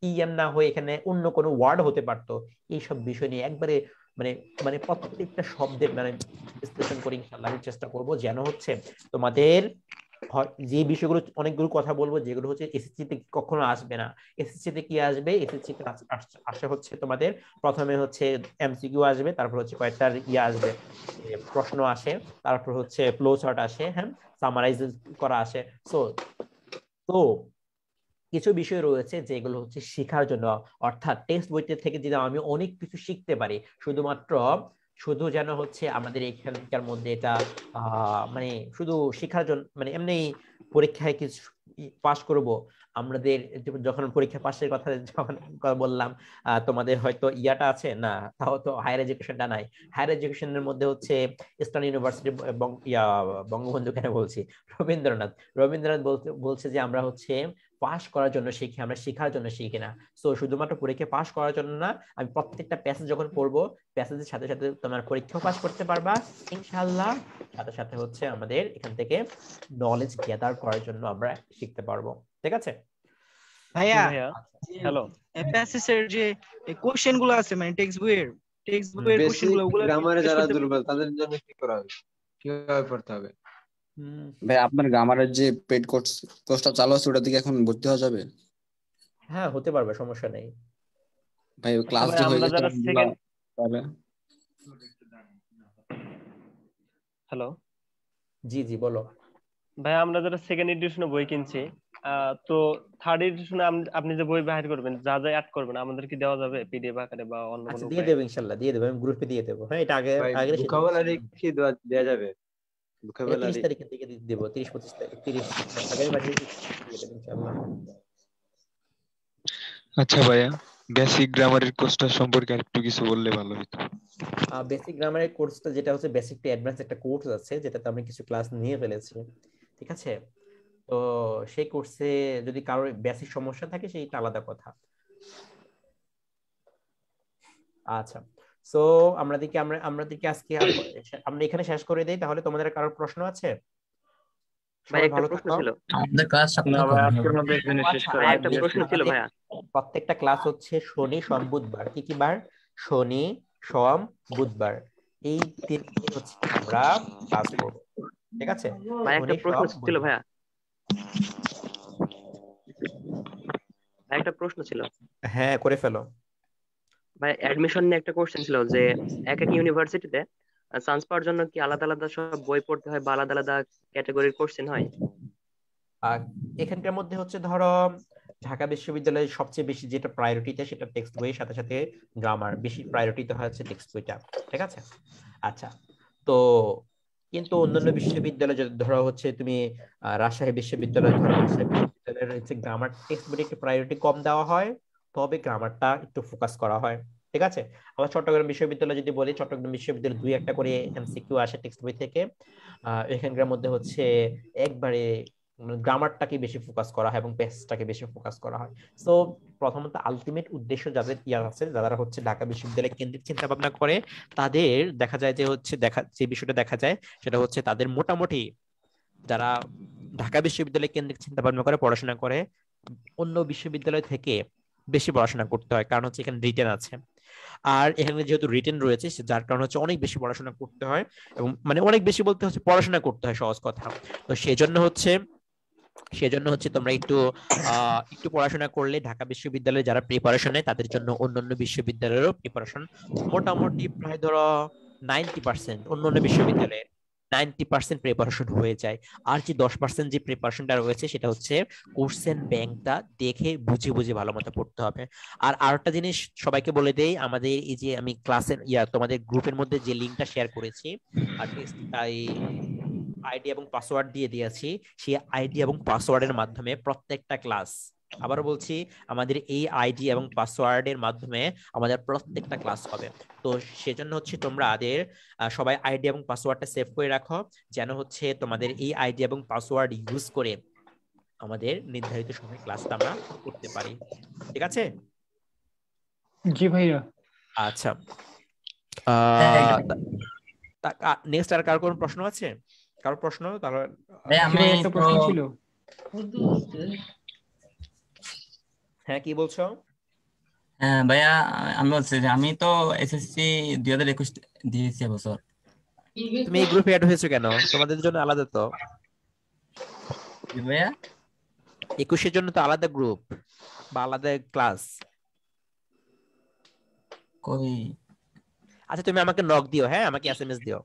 ইএম না হয়ে এখানে অন্য কোনো ওয়ার্ড হতে পারতো। এইসব বিষয় নিয়ে একবারে মানে প্রত্যেকটা শব্দের বিশ্লেষণ করে ইনশাআল্লাহ আমি চেষ্টা করব যেন হচ্ছে তোমাদের যে বিষয়গুলো অনেকগুলো কথা বলবো যেগুলো হচ্ছে এসএসসি তে কখনো আসবে না। এসএসসি তে কি আসবে, এসএসসি তে আসে হচ্ছে তোমাদের প্রথমে হচ্ছে এমসিকিউ আসবে, তারপর হচ্ছে কয়েকটা আসবে প্রশ্ন আসে, তারপর হচ্ছে ফ্লো চার্ট আসে, হ্যাঁ সামারাইজ করা আসে। তো কিছু বিষয় রয়েছে যেগুলো হচ্ছে শেখার জন্য, অর্থাৎ টেক্সট বইতে থেকে যদি আমি অনেক কিছু শিখতে পারি, শুধু যেন হচ্ছে আমাদের এখানকার মধ্যে এটা শুধু শেখার জন্য এমনি পরীক্ষায় কিছু পাস করব, আমাদের যখন পরীক্ষা পাশের কথা যখন বললাম, তোমাদের হয়তো ইয়াটা আছে না, তাও তো হায়ার এডুকেশনটা নাই। হায়ার এডুকেশনের মধ্যে হচ্ছে ইস্টার্ন ইউনিভার্সিটি বঙ্গবন্ধু কেন বলছি, রবীন্দ্রনাথ বলছে যে আমরা হচ্ছে পাস করার জন্য শিখি, আমরা শেখার জন্য শিখি না। সো শুধুমাত্র পরীক্ষা পাস করার জন্য না, আমি প্রত্যেকটা প্যাসেজ যখন পড়বো, প্যাসেজের সাথে সাথে তোমার পরীক্ষাও পাস করতে পারবা ইনশাআল্লাহ, সাথে সাথে হচ্ছে আমাদের এখান থেকে নলেজ গ্যাদার করার জন্য আমরা শিখতে পারবো। ঠিক আছে ভাইয়া? হ্যালো, প্যাসেজের যে কোশ্চেন গুলো আছে, মানে টেক্সট বইয়ের কোশ্চেন গুলো, ওগুলো গ্রামারে যারা দুর্বল তাদের জন্য কি করা হবে, কিভাবে পড়তে হবে? ভাই আপনার গ্রামারের যে পেড কোর্সটা চালু আছে, ওটা দিকে এখন ভর্তি হওয়া যাবে? হ্যাঁ হতে পারবে, সমস্যা নেই ভাই। ক্লাস যে হয়ে গেছে তাহলে। হ্যালো, জি জি বলো ভাই। আমরা যারা সেকেন্ড এডিশনে বই কিনছি, তো থার্ড এডিশনে আপনি যে বই বাইর করবেন, যা যা অ্যাড করবেন, আমাদের কি দেওয়া যাবে পিডিএফ আকারে বা অন্য কোনো? দিয়ে দেব ইনশাআল্লাহ, দিয়ে দেব, আমি গ্রুপে দিয়ে দেব। হ্যাঁ এটা আগে ভোকাবুলারি কি দেওয়া যাবে? ভোকাবুলারি 30 তারিখের দিকে দিয়ে দেব, 30-25 তারিখ, 30 আগামী মাসে দিয়ে দেব ইনশাআল্লাহ। আচ্ছা ভাইয়া, বেসিক গ্রামারের কোর্সটা সম্পর্কে আরেকটু কিছু বললে ভালো হতো। বেসিক গ্রামারের কোর্সটা যেটা হচ্ছে বেসিক টু অ্যাডভান্স একটা কোর্স আছে, যেটাতে আমি কিছু ক্লাস নিয়ে ফেলেছি। ঠিক আছে, তো সেই কোর্সে যদি কারোর বেসিক সমস্যা থাকে সেইটা আলাদা কথা। আচ্ছা, সো আমাদেরকে আজকে আমরা এখানে শেষ করে দেই তাহলে। তোমাদের কারোর প্রশ্ন আছে? ভাই একটা প্রশ্ন ছিল। আমাদের ক্লাস একটা প্রশ্ন ছিল ভাইয়া। প্রত্যেকটা ক্লাস হচ্ছে শনি, সোম, বুধবার। কি কি বার? শনি, সোম, বুধবার, এই তিন দিন হচ্ছে আমরা ক্লাস করব। ঠিক আছে ভাই, একটা প্রশ্ন ছিল ভাইয়া। একটা প্রশ্ন ছিল। হ্যাঁ করে ফেলো ভাই। অ্যাডমিশন নিয়ে একটা কোশ্চেন ছিল যে এক এক ইউনিভার্সিটিতে চান্স পাওয়ার জন্য কি আলাদা আলাদা সব বই পড়তে হয় বা আলাদা আলাদা ক্যাটাগরির কোশ্চেন হয়? এখানকার মধ্যে হচ্ছে ধরো ঢাকা বিশ্ববিদ্যালয়ের সবচেয়ে বেশি যেটা প্রায়োরিটিতে, সেটা টেক্সট বইয়ের সাথে সাথে গ্রামার বেশি প্রায়োরিটিতে হচ্ছে টেক্সট বইটা। ঠিক আছে, আচ্ছা। তো কিন্তু অন্যান্য বিশ্ববিদ্যালয় ধরো হচ্ছে তুমি রাজশাহী বিশ্ববিদ্যালয় ধরো, রাজশাহী বিশ্ববিদ্যালয়ের হচ্ছে গ্রামার টেক্সট বইটা একটু প্রায়োরিটি কম দেওয়া হয়, তবে গ্রামারটা একটু ফোকাস করা হয়। ঠিক আছে, আবার চট্টগ্রাম বিশ্ববিদ্যালয় যদি বলি, চট্টগ্রাম বিশ্ববিদ্যালয় 2-1টা করে এমসিকিউ আসে টেক্সট বই থেকে। এখানকার মধ্যে হচ্ছে একবারে গ্রামারটাকে বেশি ফোকাস করা হয় এবং প্যাসেজটাকে বেশি ফোকাস করা হয়। সো প্রথমত আলটিমেট উদ্দেশ্য যাদের আছে, যারা হচ্ছে ঢাকা বিশ্ববিদ্যালয় কেন্দ্রিক চিন্তা ভাবনা করে, তাদের দেখা যায় যে হচ্ছে যে বিষয়টা দেখা যায় সেটা হচ্ছে তাদের মোটামুটি যারা ঢাকা বিশ্ববিদ্যালয় কেন্দ্রিক চিন্তা ভাবনা করে পড়াশোনা করে, অন্য বিশ্ববিদ্যালয় থেকে বেশি পড়াশোনা করতে হয়, কারণ হচ্ছে এখানে রিটেন আছে। আর এখানে যেহেতু রিটেন রয়েছে, যার কারণে হচ্ছে অনেক বেশি পড়াশোনা করতে হয়, এবং মানে অনেক বেশি বলতে হচ্ছে পড়াশোনা করতে হয়, সহজ কথা। তো সেজন্য হচ্ছে তোমরা একটু পড়াশোনা করলে ঢাকা বিশ্ববিদ্যালয়ে যারা প্রিপারেশন নেয় তাদের জন্য অন্যান্য বিশ্ববিদ্যালয়েরও প্রিপারেশন মোটামুটি প্রায় ধরো 90% অন্যান্য বিশ্ববিদ্যালয়ে 90% প্রিপারেশন হয়ে যায়। আর যে 10% যে প্রিপারেশনটা রয়েছে সেটা হচ্ছে কোশ্চেন ব্যাংকটা দেখে বুঝে বুঝে ভালো মতো পড়তে হবে। আর আরেকটা জিনিস সবাইকে বলে দেই, আমাদের এই যে আমি ক্লাসের তোমাদের গ্রুপের মধ্যে যে লিংকটা শেয়ার করেছি, আর আইডি এবং পাসওয়ার্ড দিয়ে দিয়েছি, সেই আইডি এবং পাসওয়ার্ডের মাধ্যমে প্রত্যেকটা ক্লাস, আবারও বলছি, আমাদের এই আইডি এবং পাসওয়ার্ডের মাধ্যমে আমাদের প্রত্যেকটা ক্লাস হবে। তো সেজন্য হচ্ছে তোমরা সবাই আইডি এবং পাসওয়ার্ডটা সেভ করে রাখো, যেন হচ্ছে তোমাদের এই আইডি এবং পাসওয়ার্ড ইউজ করে আমাদের নির্ধারিত সময় ক্লাসটা আমরা করতে পারি। ঠিক আছে? জি ভাইয়া। আচ্ছা, নেক্সট আর কার কোন প্রশ্ন আছে? কারো প্রশ্ন? তাহলে একটা প্রশ্ন ছিল। হ্যাঁ কি বলছো? হ্যাঁ ভাইয়া, আমি বলছি যে আমি তো এসএসসি 2021 দিয়েছি এবছর। তুমি এই গ্রুপে অ্যাড হয়েছো কেন? তোমাদের জন্য আলাদা তো ভাইয়া, 21 জন্য তো আলাদা গ্রুপ বা আলাদা ক্লাস। কই? আচ্ছা তুমি আমাকে নক দিও, হ্যাঁ আমাকে এসএমএস দিও।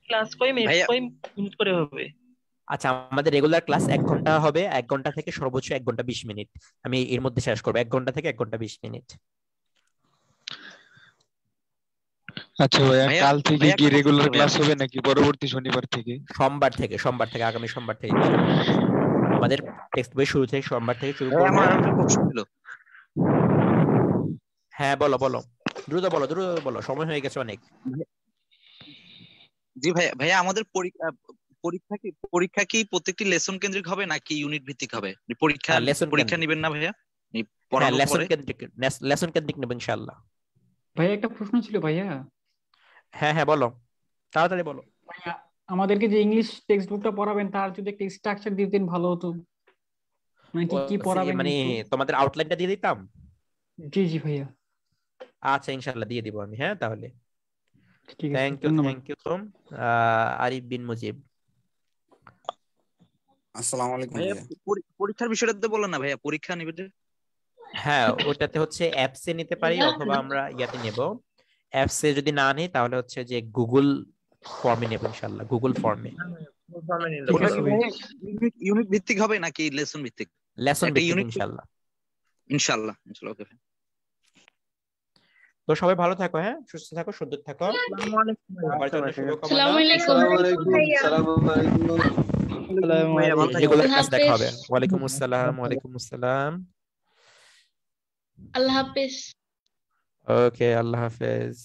ক্লাস কয় মিনিট করে হবে? আচ্ছা, আমাদের রেগুলার ক্লাস 1 ঘন্টা হবে, 1 ঘন্টা থেকে সর্বোচ্চ 1 ঘন্টা 20 মিনিট। আমি এর মধ্যে শেষ করবো, 1 ঘন্টা থেকে 1 ঘন্টা 20 মিনিট। আচ্ছা ভাইয়া, ভাইয়া কাল থেকে ভাইয়া কি একটা প্রশ্ন রেগুলার ছিল ভাইয়া। ক্লাস হবে নাকি পরবর্তী শনিবার থেকে? সোমবার থেকে আগামী সোমবার থেকে আমাদের টেক্সট বই শুরু থেকে সোমবার থেকে শুরু ভাইয়া করব। আমার আরেকটা প্রশ্ন ছিল। হ্যাঁ বলো দ্রুত বলো, সময় হয়ে গেছে অনেক। জি ভাইয়া, ভাইয়া আমাদের পরীক্ষা কি প্রত্যেকটি লেসন কেন্দ্রিক হবে নাকি ইউনিট ভিত্তিক হবে? লেসন পরীক্ষা কেন্দ্রিক। নেবেন না ভাইয়া এই হ্যাঁ পড়ানোর পরে? লেসন কেন্দ্রিক নেব ইনশাআল্লাহ। ভাইয়া একটা প্রশ্ন ছিল ভাইয়া। হ্যাঁ বলো, তাড়াতাড়ি বলো। ভাইয়া আমাদেরকে যে ইংলিশ টেক্সট বুকটা পড়াবেন তার যদি একটা স্ট্রাকচার দিতেন ভালো হতো, মানে কি পড়াবেন মানে একটু। তোমাদের আউটলাইনটা দিয়ে দিতাম। জি ভাইয়া। আচ্ছা ইনশাআল্লাহ দিয়ে দিব আমি। হ্যাঁ তাহলে ঠিক আছে, থ্যাংক ইউ ধন্যবাদ। আরিফ বিন মুজিব। আসসালামু আলাইকুম ভাইয়া ভাইয়া। পরীক্ষার বিষয়টা তো বললেন না ভাইয়া, পরীক্ষা নিবে যে? হ্যাঁ ওটাতে হচ্ছে অ্যাপসে নিতে পারি অথবা আমরা ইয়াতে নেব। অ্যাপসে যদি না নিই তাহলে হচ্ছে যে গুগল ফর্মে নেব ইনশাআল্লাহ, গুগল ফর্মে। ওটা কি ভাইয়া ইউনিট ভিত্তিক হবে নাকি লেসন ভিত্তিক? লেসন একটা ভিত্তিক ইউনিট ইনশাআল্লাহ। ইনশাআল্লাহ ওকে। তো সবাই ভালো থাকো, হ্যাঁ সুস্থ থাকো, সুন্দর থাকো। সবার জন্য শুভকামনা। আসসালামু আলাইকুম। আসসালামু আলাইকুম। রেগুলার ক্লাস দেখা হাফেজ। হবে। ওয়ালাইকুম আসসালাম। আল্লাহ হাফেজ। ওকে, আল্লাহ হাফেজ।